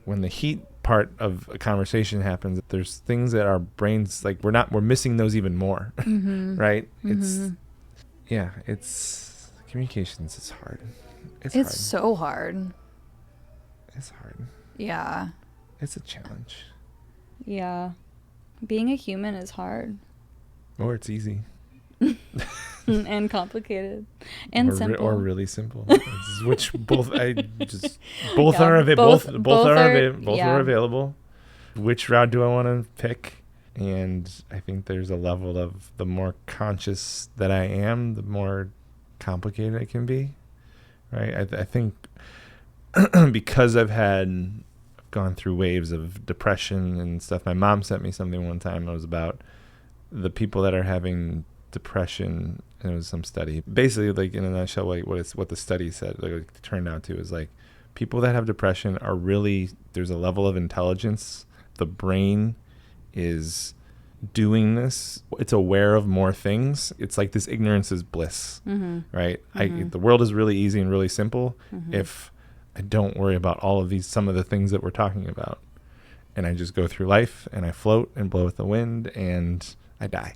when the heat part of a conversation happens, there's things that our brains, like we're missing those even more. Right? It's communications is hard. It's hard. So hard. It's hard. Yeah. It's a challenge. Yeah. Being a human is hard. Or it's easy. And complicated. And simple. Or really simple. Which both are available. Which route do I want to pick? And I think there's a level of the more conscious that I am, the more complicated it can be. Right? I think because I've gone through waves of depression and stuff. My mom sent me something one time. It was about the people that are having depression. And it was some study. Basically, like in a nutshell, like what the study said, like it turned out to is like people that have depression are really, there's a level of intelligence. The brain is doing this. It's aware of more things. It's like this ignorance is bliss, right? The world is really easy and really simple if I don't worry about all of some of the things that we're talking about. And I just go through life and I float and blow with the wind and I die.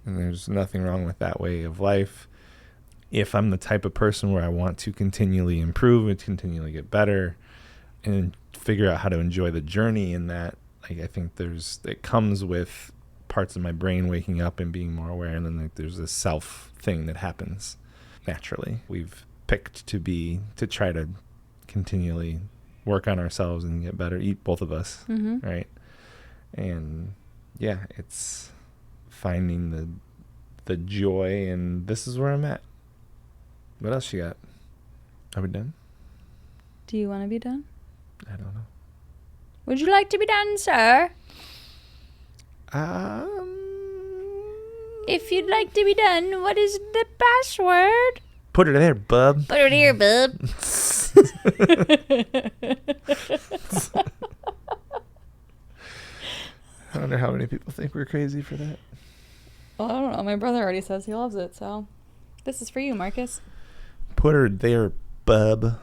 And there's nothing wrong with that way of life. If I'm the type of person where I want to continually improve and continually get better and figure out how to enjoy the journey in that, like I think it comes with parts of my brain waking up and being more aware, and then like there's this self thing that happens naturally. We've picked to try to continually work on ourselves and get better, both of us, right? And yeah, it's finding the joy, and this is where I'm at. What else you got? Are we done? Do you want to be done? I don't know. Would you like to be done, sir? If you'd like to be done, what is the password? Put it there, bub. Put it here, bub. I wonder how many people think we're crazy for that. Well, I don't know. My brother already says he loves it, so this is for you, Marcus. Put her there, bub.